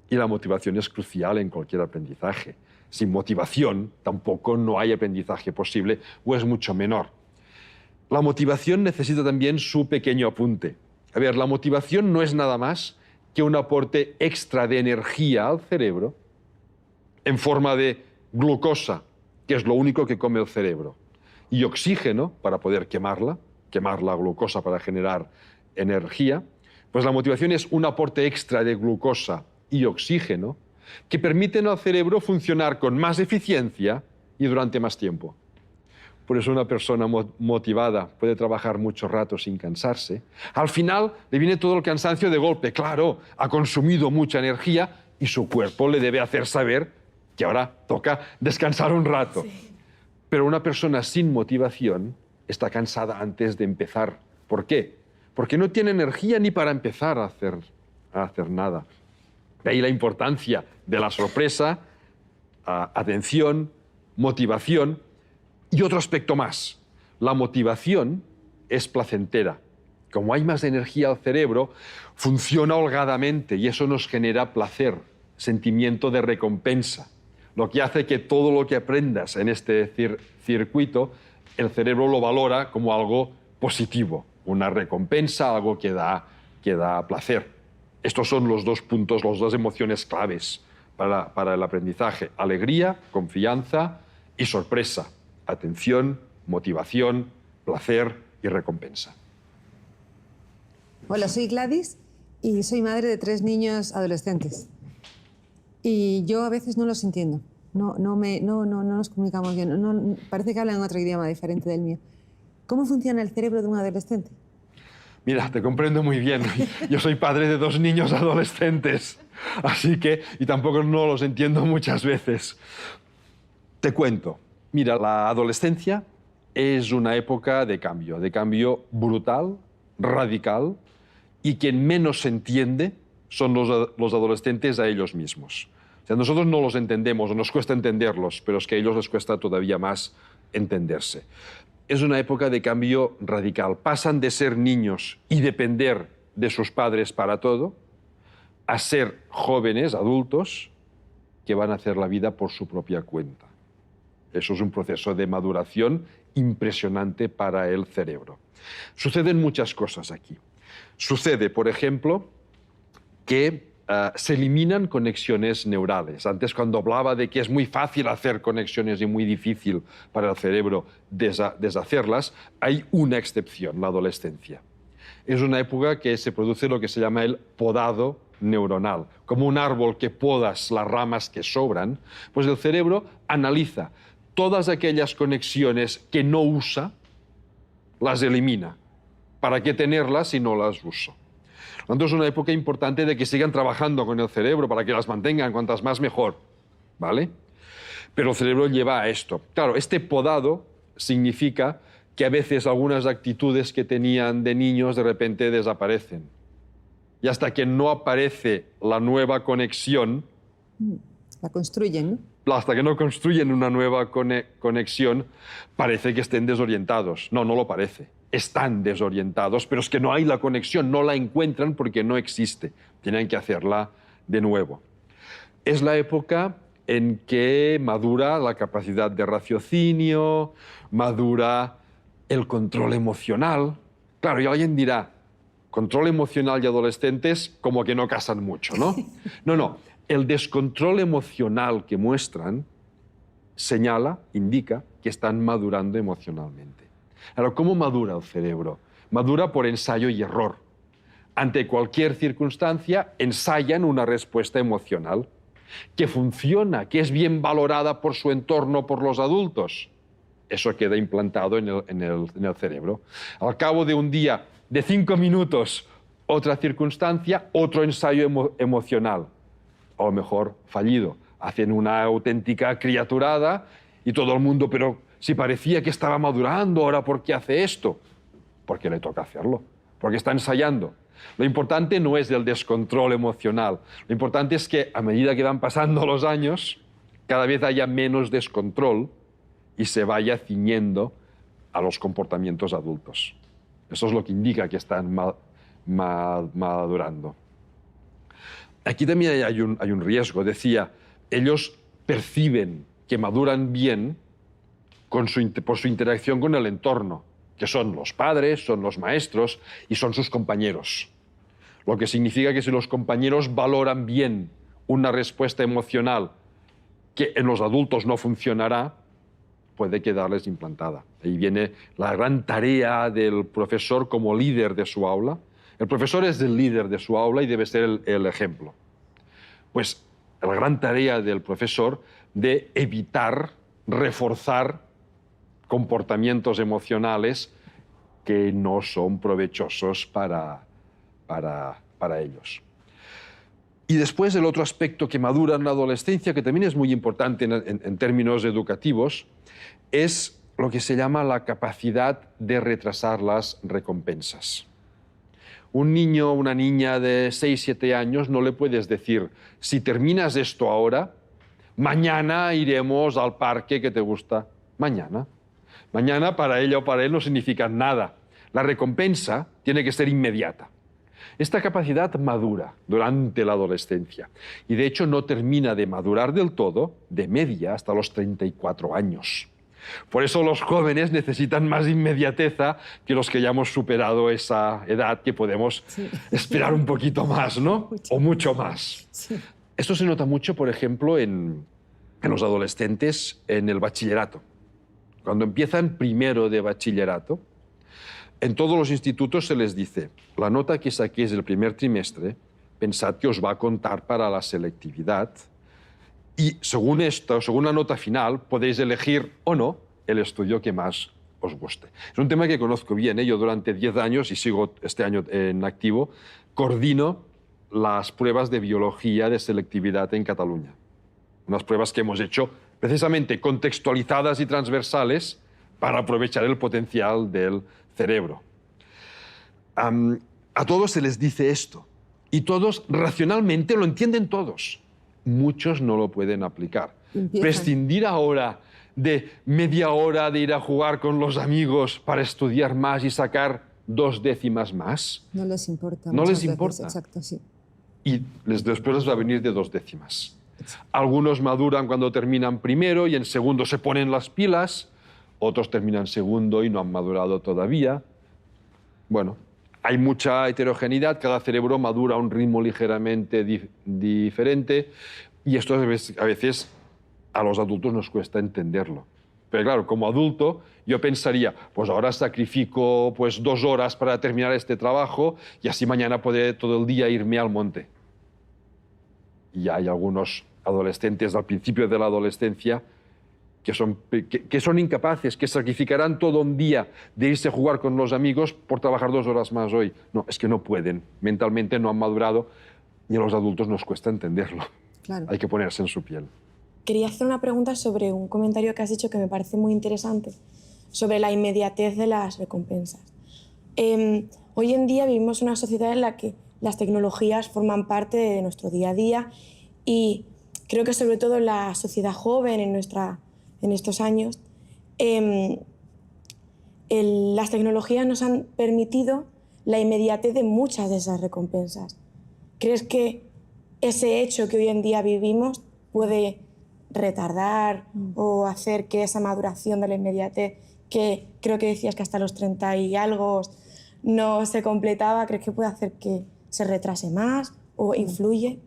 Y la motivación es crucial en cualquier aprendizaje. Sin motivación tampoco no hay aprendizaje posible o es mucho menor. La motivación necesita también su pequeño apunte. A ver, la motivación no es nada más que un aporte extra de energía al cerebro en forma de glucosa, que es lo único que come el cerebro, y oxígeno para poder quemar la glucosa para generar energía. Pues la motivación es un aporte extra de glucosa y oxígeno que permiten al cerebro funcionar con más eficiencia y durante más tiempo. Por eso una persona motivada puede trabajar mucho rato sin cansarse. Al final le viene todo el cansancio de golpe. Claro, ha consumido mucha energía y su cuerpo le debe hacer saber que ahora toca descansar un rato. Sí. Pero una persona sin motivación está cansada antes de empezar. ¿Por qué? Porque no tiene energía ni para empezar a hacer nada. De ahí la importancia de la sorpresa, atención, motivación y otro aspecto más. La motivación es placentera. Como hay más energía al cerebro, funciona holgadamente y eso nos genera placer, sentimiento de recompensa. Lo que hace que todo lo que aprendas en este circuito, el cerebro lo valora como algo positivo, una recompensa, algo que da placer. Estos son los dos puntos, las dos emociones claves para el aprendizaje. Alegría, confianza y sorpresa. Atención, motivación, placer y recompensa. Hola, soy Gladys y soy madre de 3 niños adolescentes. Y yo a veces no los entiendo. No nos comunicamos bien. Parece que hablan otro idioma diferente del mío. ¿Cómo funciona el cerebro de un adolescente? Mira, te comprendo muy bien. Yo soy padre de 2 niños adolescentes, así que, y tampoco no los entiendo muchas veces. Te cuento. Mira, la adolescencia es una época de cambio brutal, radical, y quien menos se entiende son los adolescentes a ellos mismos. O sea, nosotros no los entendemos, o nos cuesta entenderlos, pero es que a ellos les cuesta todavía más entenderse. Es una época de cambio radical. Pasan de ser niños y depender de sus padres para todo, a ser jóvenes, adultos, que van a hacer la vida por su propia cuenta. Eso es un proceso de maduración impresionante para el cerebro. Suceden muchas cosas aquí. Sucede, por ejemplo, que se eliminan conexiones neurales. Antes, cuando hablaba de que es muy fácil hacer conexiones y muy difícil para el cerebro deshacerlas, hay una excepción, la adolescencia. Es una época que se produce lo que se llama el podado neuronal. Como un árbol que podas las ramas que sobran, pues el cerebro analiza todas aquellas conexiones que no usa, las elimina. ¿Para qué tenerlas si no las uso? Entonces es una época importante de que sigan trabajando con el cerebro para que las mantengan, cuantas más mejor, ¿vale? Pero el cerebro lleva a esto. Claro, este podado significa que a veces algunas actitudes que tenían de niños de repente desaparecen. Y hasta que no aparece la nueva conexión... La construyen, ¿no? Hasta que no construyen una nueva conexión, parece que estén desorientados. No, no lo parece. Están desorientados, pero es que no hay la conexión, no la encuentran porque no existe. Tienen que hacerla de nuevo. Es la época en que madura la capacidad de raciocinio, madura el control emocional, Claro, y alguien dirá, control emocional y adolescentes como que no casan mucho, ¿no? No, no. El descontrol emocional que muestran señala, indica que están madurando emocionalmente. Ahora, ¿cómo madura el cerebro? Madura por ensayo y error. Ante cualquier circunstancia, ensayan una respuesta emocional que funciona, que es bien valorada por su entorno, por los adultos. Eso queda implantado en el cerebro. Al cabo de un día, de 5 minutos, otra circunstancia, otro ensayo emocional. A lo mejor fallido. Hacen una auténtica criaturada y todo el mundo, pero si parecía que estaba madurando, ¿ahora por qué hace esto? Porque le toca hacerlo, porque está ensayando. Lo importante no es el descontrol emocional. Lo importante es que a medida que van pasando los años, cada vez haya menos descontrol y se vaya ciñendo a los comportamientos adultos. Eso es lo que indica que están madurando. Aquí también hay un riesgo. Decía, ellos perciben que maduran bien por su interacción con el entorno, que son los padres, son los maestros y son sus compañeros. Lo que significa que si los compañeros valoran bien una respuesta emocional que en los adultos no funcionará, puede quedarles implantada. Ahí viene la gran tarea del profesor como líder de su aula. El profesor es el líder de su aula y debe ser el ejemplo. Pues la gran tarea del profesor de evitar, reforzar comportamientos emocionales que no son provechosos para ellos. Y después el otro aspecto que madura en la adolescencia, que también es muy importante en términos educativos, es lo que se llama la capacidad de retrasar las recompensas. Un niño o una niña de 6, 7 años no le puedes decir, si terminas esto ahora, mañana iremos al parque que te gusta. Mañana. Mañana para ella o para él no significa nada. La recompensa tiene que ser inmediata. Esta capacidad madura durante la adolescencia y de hecho no termina de madurar del todo, de media, hasta los 34 años. Por eso los jóvenes necesitan más inmediateza que los que ya hemos superado esa edad, que podemos esperar un poquito más, ¿no? O mucho más. Sí. Esto se nota mucho, por ejemplo, en los adolescentes en el bachillerato. Cuando empiezan primero de bachillerato, en todos los institutos se les dice, la nota que saquéis el primer trimestre, pensad que os va a contar para la selectividad y según esto, según la nota final, podéis elegir o no el estudio que más os guste. Es un tema que conozco bien, ¿eh? Yo durante 10 años, y sigo este año en activo, coordino las pruebas de biología de selectividad en Cataluña. Unas pruebas que hemos hecho precisamente contextualizadas y transversales para aprovechar el potencial del cerebro. A todos se les dice esto y todos racionalmente lo entienden todos. Muchos no lo pueden aplicar. Prescindir ahora de media hora de ir a jugar con los amigos para estudiar más y sacar 2 décimas más. No les importa. No les veces, importa. Exacto, sí. Y después les va a venir de 2 décimas. Algunos maduran cuando terminan primero y en segundo se ponen las pilas. Otros terminan segundo y no han madurado todavía. Bueno, hay mucha heterogeneidad, cada cerebro madura a un ritmo ligeramente diferente y esto a veces a los adultos nos cuesta entenderlo. Pero claro, como adulto yo pensaría, pues ahora sacrifico 2 horas para terminar este trabajo y así mañana podré todo el día irme al monte. Y hay algunos adolescentes al principio de la adolescencia que son incapaces, que sacrificarán todo un día de irse a jugar con los amigos por trabajar 2 horas más hoy. No, es que no pueden, mentalmente no han madurado y a los adultos nos cuesta entenderlo. Claro. Hay que ponerse en su piel. Quería hacer una pregunta sobre un comentario que has dicho que me parece muy interesante, sobre la inmediatez de las recompensas. Hoy en día vivimos una sociedad en la que las tecnologías forman parte de nuestro día a día y creo que sobre todo en la sociedad joven, en estos años, las tecnologías nos han permitido la inmediatez de muchas de esas recompensas. ¿Crees que ese hecho que hoy en día vivimos puede retardar o hacer que esa maduración de la inmediatez, que creo que decías que hasta los 30 y algo no se completaba, ¿crees que puede hacer que se retrase más o influye?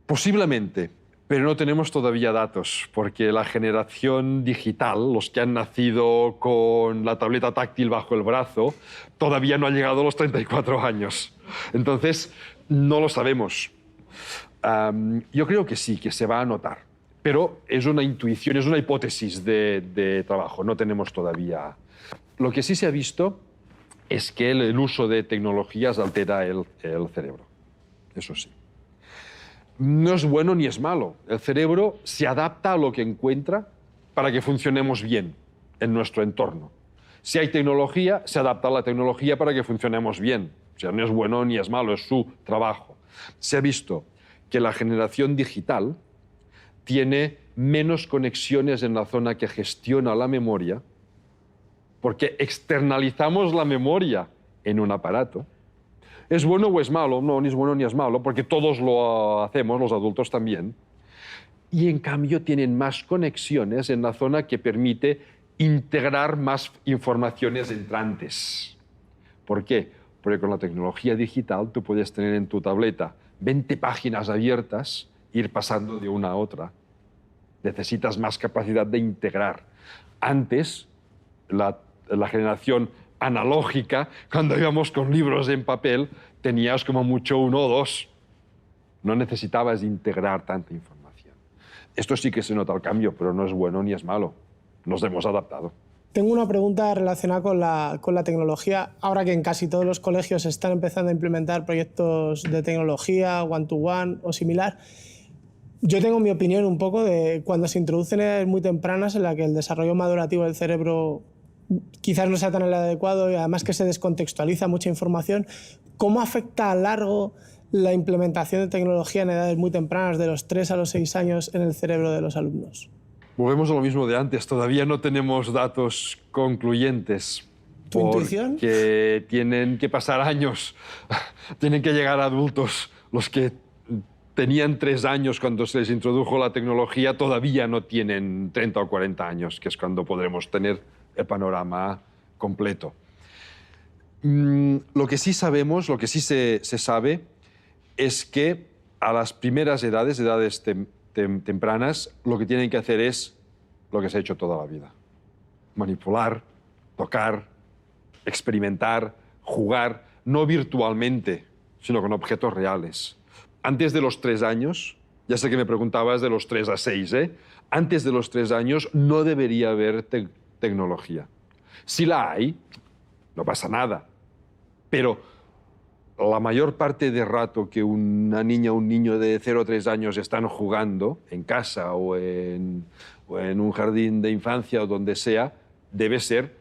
Posiblemente, pero no tenemos todavía datos, porque la generación digital, los que han nacido con la tableta táctil bajo el brazo, todavía no ha llegado a los 34 años. Entonces, no lo sabemos. Yo creo que sí, que se va a notar, pero es una intuición, es una hipótesis de trabajo, no tenemos todavía. Lo que sí se ha visto es que el uso de tecnologías altera el cerebro, eso sí. No es bueno ni es malo. El cerebro se adapta a lo que encuentra para que funcionemos bien en nuestro entorno. Si hay tecnología, se adapta a la tecnología para que funcionemos bien. O sea, no es bueno ni es malo, es su trabajo. Se ha visto que la generación digital tiene menos conexiones en la zona que gestiona la memoria, porque externalizamos la memoria en un aparato. ¿Es bueno o es malo? No, ni es bueno ni es malo, porque todos lo hacemos, los adultos también. Y en cambio tienen más conexiones en la zona que permite integrar más informaciones entrantes. ¿Por qué? Porque con la tecnología digital tú puedes tener en tu tableta 20 páginas abiertas e ir pasando de una a otra. Necesitas más capacidad de integrar. Antes, la generación analógica, cuando íbamos con libros en papel, tenías como mucho 1 o 2. No necesitabas integrar tanta información. Esto sí que se nota el cambio, pero no es bueno ni es malo. Nos hemos adaptado. Tengo una pregunta relacionada con la tecnología. Ahora que en casi todos los colegios se están empezando a implementar proyectos de tecnología, one-to-one o similar, yo tengo mi opinión un poco de cuando se introducen edades muy tempranas en la que el desarrollo madurativo del cerebro quizás no sea tan el adecuado y además que se descontextualiza mucha información. ¿Cómo afecta a largo la implementación de tecnología en edades muy tempranas, de los 3 a los 6 años, en el cerebro de los alumnos? Volvemos a lo mismo de antes. Todavía no tenemos datos concluyentes. ¿Tu intuición? Porque tienen que pasar años, tienen que llegar adultos. Los que tenían 3 años cuando se les introdujo la tecnología todavía no tienen 30 o 40 años, que es cuando podremos tener el panorama completo. Lo que sí sabemos, lo que sí se sabe, es que a las primeras edades tempranas, lo que tienen que hacer es lo que se ha hecho toda la vida. Manipular, tocar, experimentar, jugar, no virtualmente, sino con objetos reales. Antes de los 3 años, ya sé que me preguntabas de los 3 a 6, antes de los 3 años no debería haber tecnología. Si la hay, no pasa nada. Pero la mayor parte del rato que una niña o un niño de 0 a 3 años están jugando en casa o en un jardín de infancia o donde sea, debe ser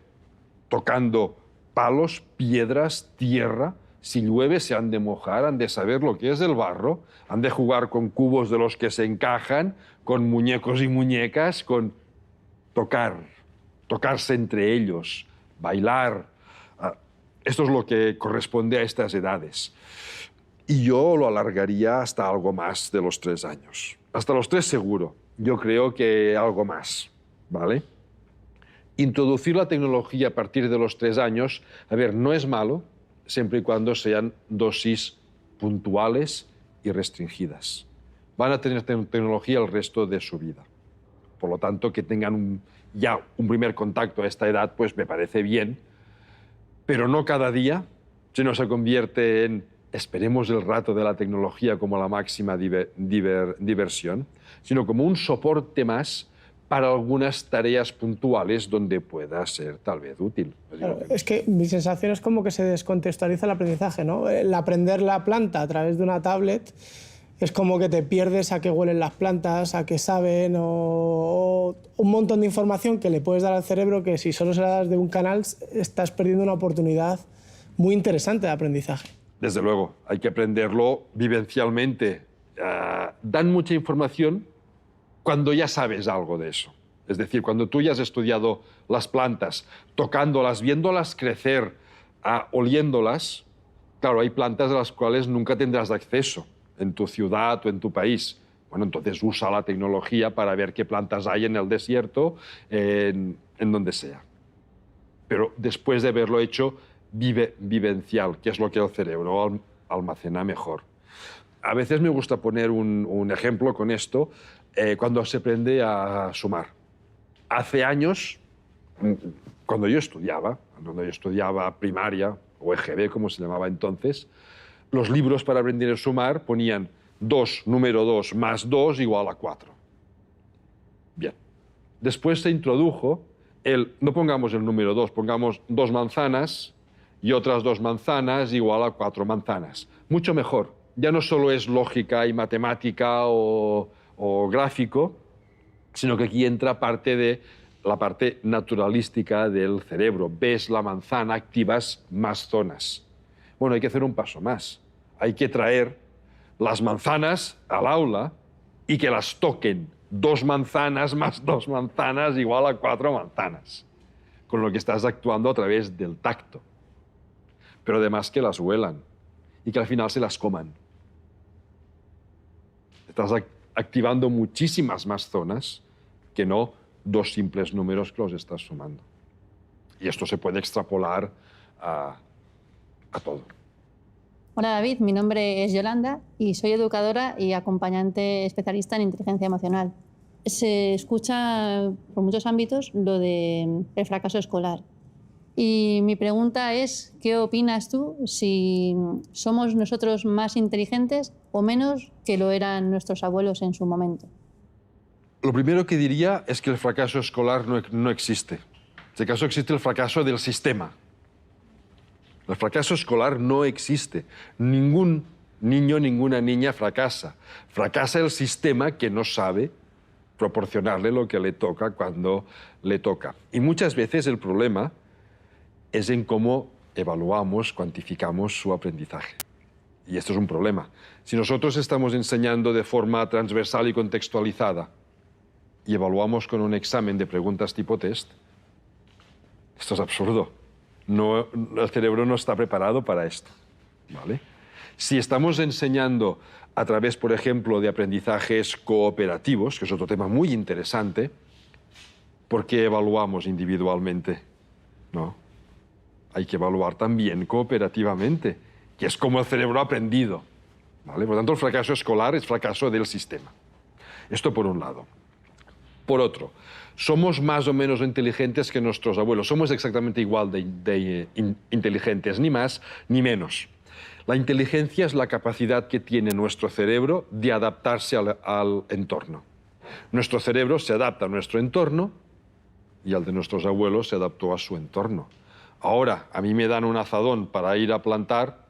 tocando palos, piedras, tierra. Si llueve se han de mojar, han de saber lo que es el barro, han de jugar con cubos de los que se encajan, con muñecos y muñecas, con tocarse entre ellos, bailar. Esto es lo que corresponde a estas edades. Y yo lo alargaría hasta algo más de los 3 años. Hasta los 3 seguro. Yo creo que algo más, ¿vale? Introducir la tecnología a partir de los 3 años, a ver, no es malo, siempre y cuando sean dosis puntuales y restringidas. Van a tener tecnología el resto de su vida. Por lo tanto, que tengan ya un primer contacto a esta edad, pues me parece bien, pero no cada día, si no se convierte en esperemos el rato de la tecnología como la máxima diversión, sino como un soporte más para algunas tareas puntuales donde pueda ser tal vez útil. Claro, es que mi sensación es como que se descontextualiza el aprendizaje, ¿no? El aprender la planta a través de una tablet es como que te pierdes a qué huelen las plantas, a qué saben, o un montón de información que le puedes dar al cerebro que si solo se la das de un canal estás perdiendo una oportunidad muy interesante de aprendizaje. Desde luego, hay que aprenderlo vivencialmente. Dan mucha información cuando ya sabes algo de eso. Es decir, cuando tú ya has estudiado las plantas, tocándolas, viéndolas crecer, oliéndolas, claro, hay plantas a las cuales nunca tendrás acceso en tu ciudad o en tu país. Bueno, entonces usa la tecnología para ver qué plantas hay en el desierto, en donde sea. Pero después de haberlo hecho, vivencial, que es lo que el cerebro almacena mejor. A veces me gusta poner un ejemplo con esto cuando se aprende a sumar. Hace años, cuando yo estudiaba primaria o EGB, como se llamaba entonces, los libros para aprender a sumar ponían 2, número 2 más 2 igual a 4. Bien. Después se introdujo no pongamos el número 2, pongamos 2 manzanas y otras 2 manzanas igual a 4 manzanas. Mucho mejor. Ya no solo es lógica y matemática o gráfico, sino que aquí entra la parte naturalística del cerebro. Ves la manzana, activas más zonas. Bueno, hay que hacer un paso más. Hay que traer las manzanas al aula y que las toquen. 2 manzanas más 2 manzanas igual a 4 manzanas. Con lo que estás actuando a través del tacto. Pero además que las huelan y que al final se las coman. Estás activando muchísimas más zonas que no 2 simples números que los estás sumando. Y esto se puede extrapolar a todo. Hola David, mi nombre es Yolanda y soy educadora y acompañante especialista en inteligencia emocional. Se escucha por muchos ámbitos lo del fracaso escolar. Y mi pregunta es, ¿qué opinas tú si somos nosotros más inteligentes o menos que lo eran nuestros abuelos en su momento? Lo primero que diría es que el fracaso escolar no existe. En este caso existe el fracaso del sistema. El fracaso escolar no existe. Ningún niño, ninguna niña fracasa. Fracasa el sistema que no sabe proporcionarle lo que le toca cuando le toca. Y muchas veces el problema es en cómo evaluamos, cuantificamos su aprendizaje. Y esto es un problema. Si nosotros estamos enseñando de forma transversal y contextualizada y evaluamos con un examen de preguntas tipo test, esto es absurdo. El cerebro no está preparado para esto, ¿vale? Si estamos enseñando a través, por ejemplo, de aprendizajes cooperativos, que es otro tema muy interesante, ¿por qué evaluamos individualmente? No. Hay que evaluar también cooperativamente, que es como el cerebro ha aprendido, ¿vale? Por lo tanto, el fracaso escolar es fracaso del sistema. Esto por un lado. Por otro, somos más o menos inteligentes que nuestros abuelos. Somos exactamente igual de inteligentes, ni más ni menos. La inteligencia es la capacidad que tiene nuestro cerebro de adaptarse al entorno. Nuestro cerebro se adapta a nuestro entorno y al de nuestros abuelos se adaptó a su entorno. Ahora, a mí me dan un azadón para ir a plantar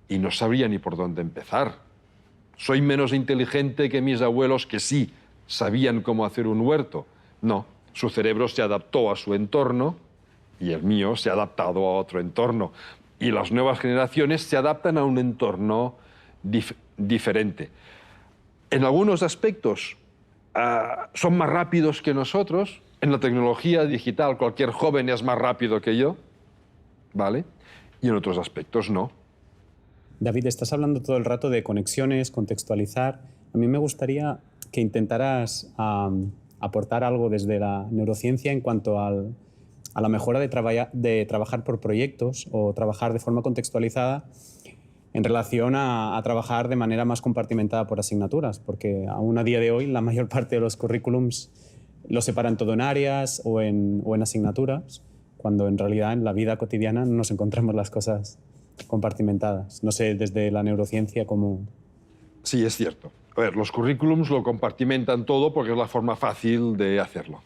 y no sabría ni por dónde empezar. ¿Soy menos inteligente que mis abuelos que sí sabían cómo hacer un huerto? No, su cerebro se adaptó a su entorno y el mío se ha adaptado a otro entorno. Y las nuevas generaciones se adaptan a un entorno diferente. En algunos aspectos son más rápidos que nosotros. En la tecnología digital cualquier joven es más rápido que yo, ¿vale? Y en otros aspectos no. David, estás hablando todo el rato de conexiones, contextualizar. A mí me gustaría que intentaras aportar algo desde la neurociencia en cuanto a la mejora de trabajar por proyectos o trabajar de forma contextualizada en relación a trabajar de manera más compartimentada por asignaturas, porque aún a día de hoy la mayor parte de los currículums lo separan todo en áreas o en asignaturas, cuando en realidad en la vida cotidiana no nos encontramos las cosas compartimentadas. No sé, desde la neurociencia cómo... Sí, es cierto. A ver, los currículums lo compartimentan todo porque es la forma fácil de hacerlo.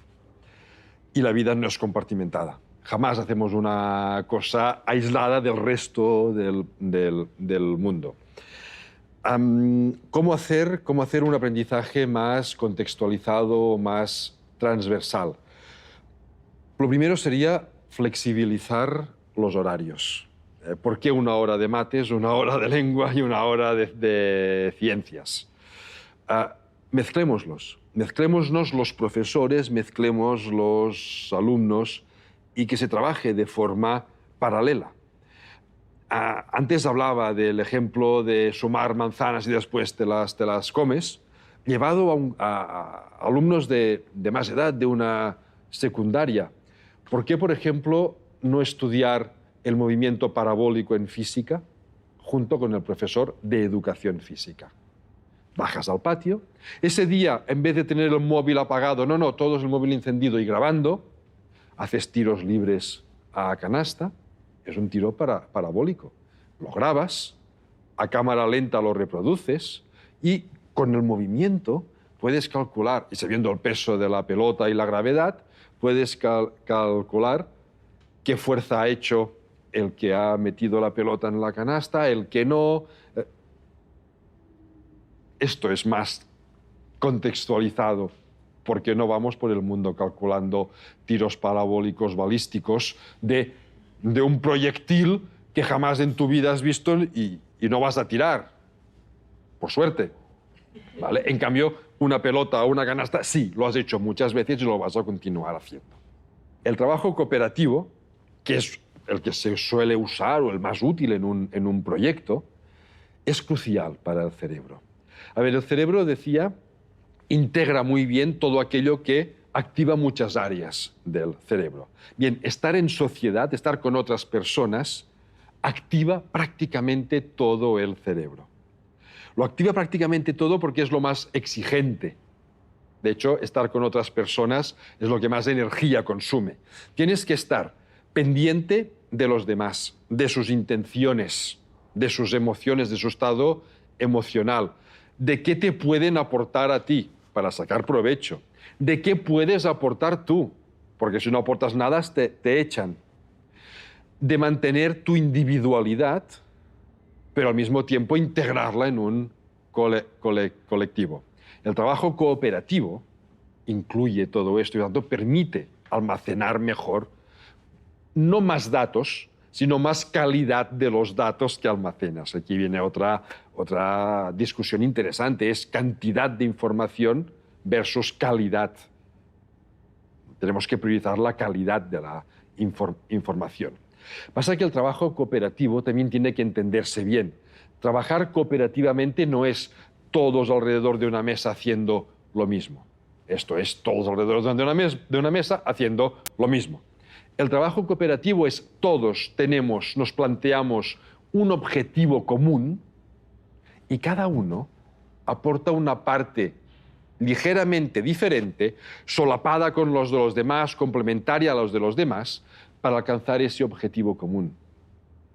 Y la vida no es compartimentada. Jamás hacemos una cosa aislada del resto del mundo. ¿Cómo hacer un aprendizaje más contextualizado, más transversal? Lo primero sería flexibilizar los horarios. ¿Por qué una hora de mates, una hora de lengua y una hora de ciencias? Mezclémoslos. Mezclémonos los profesores, mezclemos los alumnos y que se trabaje de forma paralela. Antes hablaba del ejemplo de sumar manzanas y después te las comes, llevado a alumnos de más edad, de una secundaria. ¿Por qué, por ejemplo, no estudiar el movimiento parabólico en física junto con el profesor de educación física. Bajas al patio. Ese día, en vez de tener el móvil apagado, no, todo es el móvil encendido y grabando, haces tiros libres a canasta. Es un tiro parabólico. Lo grabas, a cámara lenta lo reproduces y con el movimiento puedes calcular, y sabiendo el peso de la pelota y la gravedad, puedes calcular qué fuerza ha hecho el que ha metido la pelota en la canasta, el que no. Esto es más contextualizado, porque no vamos por el mundo calculando tiros parabólicos balísticos de un proyectil que jamás en tu vida has visto y no vas a tirar, por suerte. ¿Vale? En cambio, una pelota o una canasta, sí, lo has hecho muchas veces y lo vas a continuar haciendo. El trabajo cooperativo, que es el que se suele usar o el más útil en un proyecto, es crucial para el cerebro. A ver, el cerebro, decía, integra muy bien todo aquello que activa muchas áreas del cerebro. Bien, estar en sociedad, estar con otras personas, activa prácticamente todo el cerebro. Lo activa prácticamente todo porque es lo más exigente. De hecho, estar con otras personas es lo que más energía consume. Tienes que estar pendiente de los demás, de sus intenciones, de sus emociones, de su estado emocional, de qué te pueden aportar a ti para sacar provecho, de qué puedes aportar tú, porque si no aportas nada te echan, de mantener tu individualidad, pero al mismo tiempo integrarla en un colectivo. El trabajo cooperativo incluye todo esto y por tanto permite almacenar mejor, no más datos, sino más calidad de los datos que almacenas. Aquí viene otra discusión interesante, es cantidad de información versus calidad. Tenemos que priorizar la calidad de la información. Pasa que el trabajo cooperativo también tiene que entenderse bien. Trabajar cooperativamente no es todos alrededor de una mesa haciendo lo mismo. Esto es todos alrededor de una mesa haciendo lo mismo. El trabajo cooperativo es todos nos planteamos un objetivo común y cada uno aporta una parte ligeramente diferente, solapada con los de los demás, complementaria a los de los demás, para alcanzar ese objetivo común.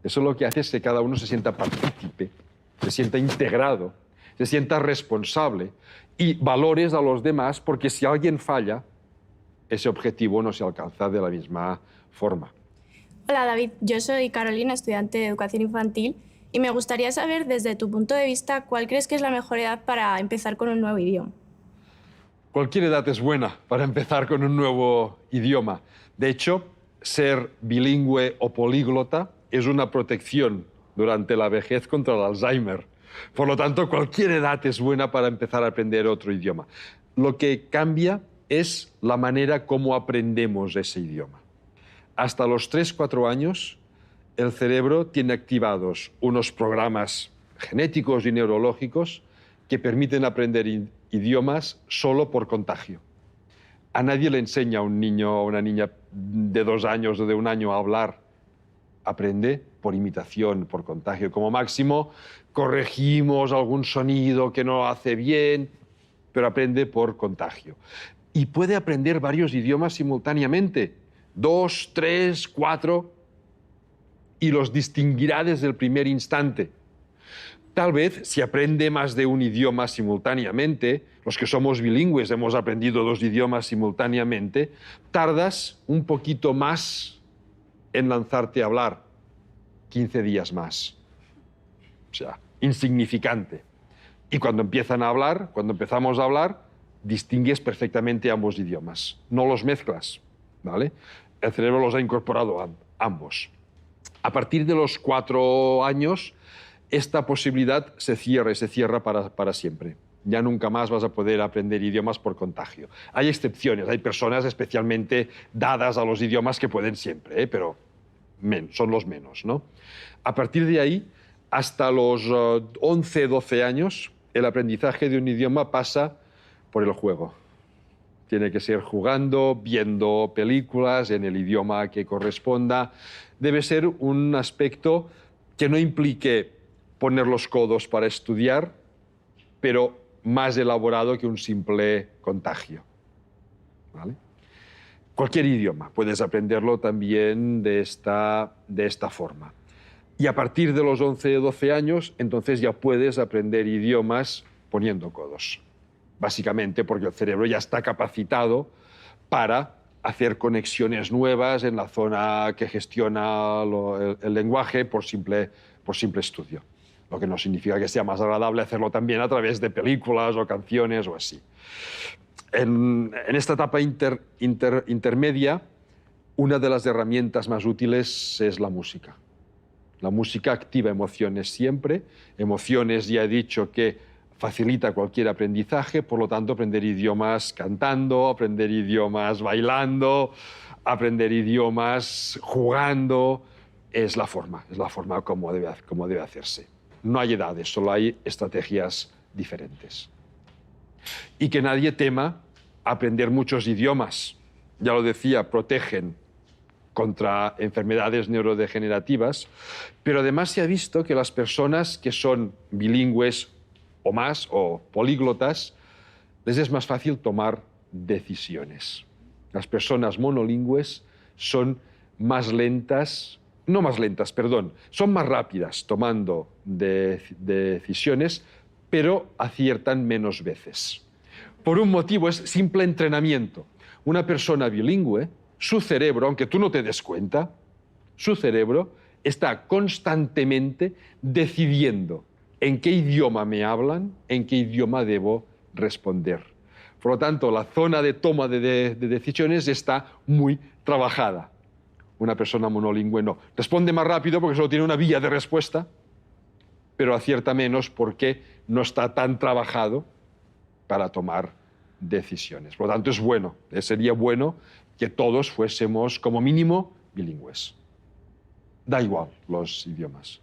Eso lo que hace es que cada uno se sienta partícipe, se sienta integrado, se sienta responsable y valores a los demás, porque si alguien falla, ese objetivo no se alcanza de la misma forma. Hola David, yo soy Carolina, estudiante de educación infantil, y me gustaría saber desde tu punto de vista cuál crees que es la mejor edad para empezar con un nuevo idioma. Cualquier edad es buena para empezar con un nuevo idioma. De hecho, ser bilingüe o políglota es una protección durante la vejez contra el Alzheimer. Por lo tanto, cualquier edad es buena para empezar a aprender otro idioma. Lo que cambia es la manera como aprendemos ese idioma. Hasta los 3-4 años, el cerebro tiene activados unos programas genéticos y neurológicos que permiten aprender idiomas solo por contagio. A nadie le enseña a un niño o una niña de 2 años o de 1 año a hablar. Aprende por imitación, por contagio. Como máximo, corregimos algún sonido que no hace bien, pero aprende por contagio. Y puede aprender varios idiomas simultáneamente, 2, 3, 4, y los distinguirá desde el primer instante. Tal vez, si aprende más de un idioma simultáneamente, los que somos bilingües hemos aprendido 2 idiomas simultáneamente, tardas un poquito más en lanzarte a hablar, 15 días más. O sea, insignificante. Y cuando empezamos a hablar, distingues perfectamente ambos idiomas. No los mezclas, ¿vale? El cerebro los ha incorporado ambos. A partir de los 4 años, esta posibilidad se cierra para siempre. Ya nunca más vas a poder aprender idiomas por contagio. Hay excepciones, hay personas especialmente dadas a los idiomas que pueden siempre, pero son los menos, ¿no? A partir de ahí, hasta los 11, 12 años, el aprendizaje de un idioma pasa por el juego. tiene que ser jugando, viendo películas en el idioma que corresponda. Debe ser un aspecto que no implique poner los codos para estudiar, pero más elaborado que un simple contagio. ¿Vale? Cualquier idioma, puedes aprenderlo también de esta forma. Y a partir de los 11 o 12 años, entonces ya puedes aprender idiomas poniendo codos. Básicamente porque el cerebro ya está capacitado para hacer conexiones nuevas en la zona que gestiona el lenguaje por simple estudio. Lo que no significa que sea más agradable hacerlo también a través de películas o canciones o así. En esta etapa intermedia, una de las herramientas más útiles es la música. La música activa emociones siempre. Emociones, ya he dicho, que facilita cualquier aprendizaje, por lo tanto, aprender idiomas cantando, aprender idiomas bailando, aprender idiomas jugando, es la forma como debe hacerse. No hay edades, solo hay estrategias diferentes. Y que nadie tema aprender muchos idiomas. Ya lo decía, protegen contra enfermedades neurodegenerativas, pero además se ha visto que las personas que son bilingües o más, o políglotas, les es más fácil tomar decisiones. Las personas monolingües son más lentas, no más lentas, perdón, son más rápidas tomando decisiones, pero aciertan menos veces. Por un motivo, es simple entrenamiento. Una persona bilingüe, su cerebro, aunque tú no te des cuenta, su cerebro está constantemente decidiendo en qué idioma me hablan, en qué idioma debo responder. Por lo tanto, la zona de toma de decisiones está muy trabajada. Una persona monolingüe no. Responde más rápido porque solo tiene una vía de respuesta, pero acierta menos porque no está tan trabajado para tomar decisiones. Por lo tanto, es bueno, sería bueno que todos fuésemos, como mínimo, bilingües. Da igual los idiomas.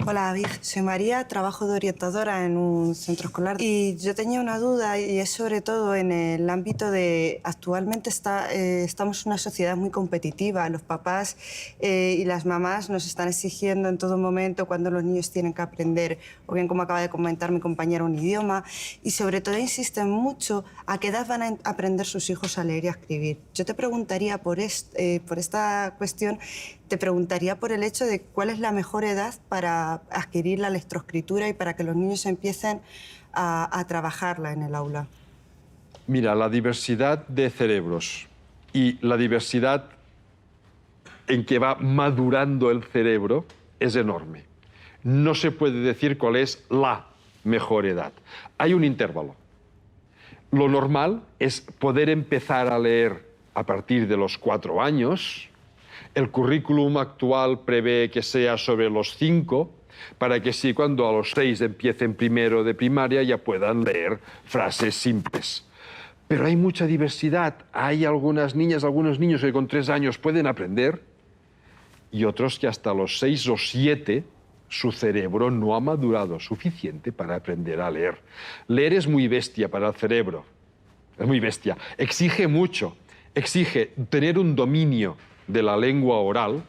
Hola David, soy María, trabajo de orientadora en un centro escolar y yo tenía una duda y es sobre todo en el ámbito de actualmente estamos en una sociedad muy competitiva, los papás y las mamás nos están exigiendo en todo momento cuando los niños tienen que aprender, o bien como acaba de comentar mi compañera, un idioma, y sobre todo insisten mucho a qué edad van a aprender sus hijos a leer y a escribir. Yo te preguntaría por esta cuestión, te preguntaría por el hecho de cuál es la mejor edad para adquirir la lectoescritura y para que los niños empiecen a trabajarla en el aula. Mira, la diversidad de cerebros y la diversidad en que va madurando el cerebro es enorme. No se puede decir cuál es la mejor edad. Hay un intervalo. Lo normal es poder empezar a leer a partir de los 4 años. El currículum actual prevé que sea sobre los 5, para que sí, cuando a los 6 empiecen primero de primaria ya puedan leer frases simples. Pero hay mucha diversidad. Hay algunas niñas, algunos niños que con 3 años pueden aprender y otros que hasta los 6 o 7 su cerebro no ha madurado suficiente para aprender a leer. Leer es muy bestia para el cerebro. Es muy bestia. Exige mucho. Exige tener un dominio de la lengua oral,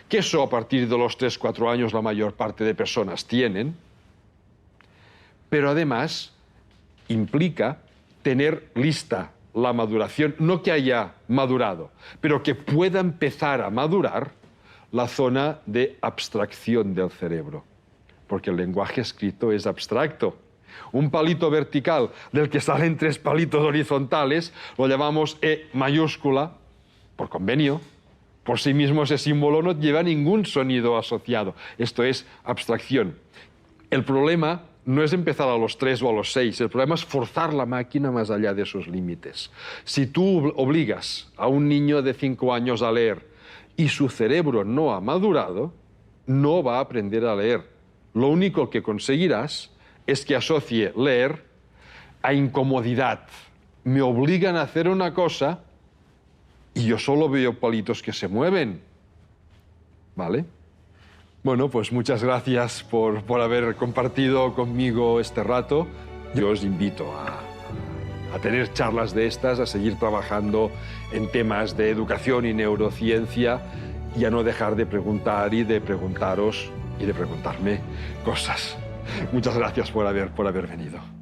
que eso a partir de los 3-4 años la mayor parte de personas tienen, pero además implica tener lista la maduración, no que haya madurado, pero que pueda empezar a madurar la zona de abstracción del cerebro, porque el lenguaje escrito es abstracto. Un palito vertical del que salen 3 palitos horizontales lo llamamos E mayúscula, por convenio. Por sí mismo ese símbolo no lleva ningún sonido asociado. Esto es abstracción. El problema no es empezar a los 3 o a los 6, el problema es forzar la máquina más allá de sus límites. Si tú obligas a un niño de 5 años a leer y su cerebro no ha madurado, no va a aprender a leer. Lo único que conseguirás es que asocie leer a incomodidad. Me obligan a hacer una cosa y yo solo veo palitos que se mueven. ¿Vale? Bueno, pues muchas gracias por haber compartido conmigo este rato. Yo os invito a a tener charlas de estas, a seguir trabajando en temas de educación y neurociencia y a no dejar de preguntar y de preguntaros y de preguntarme cosas. Muchas gracias por haber venido.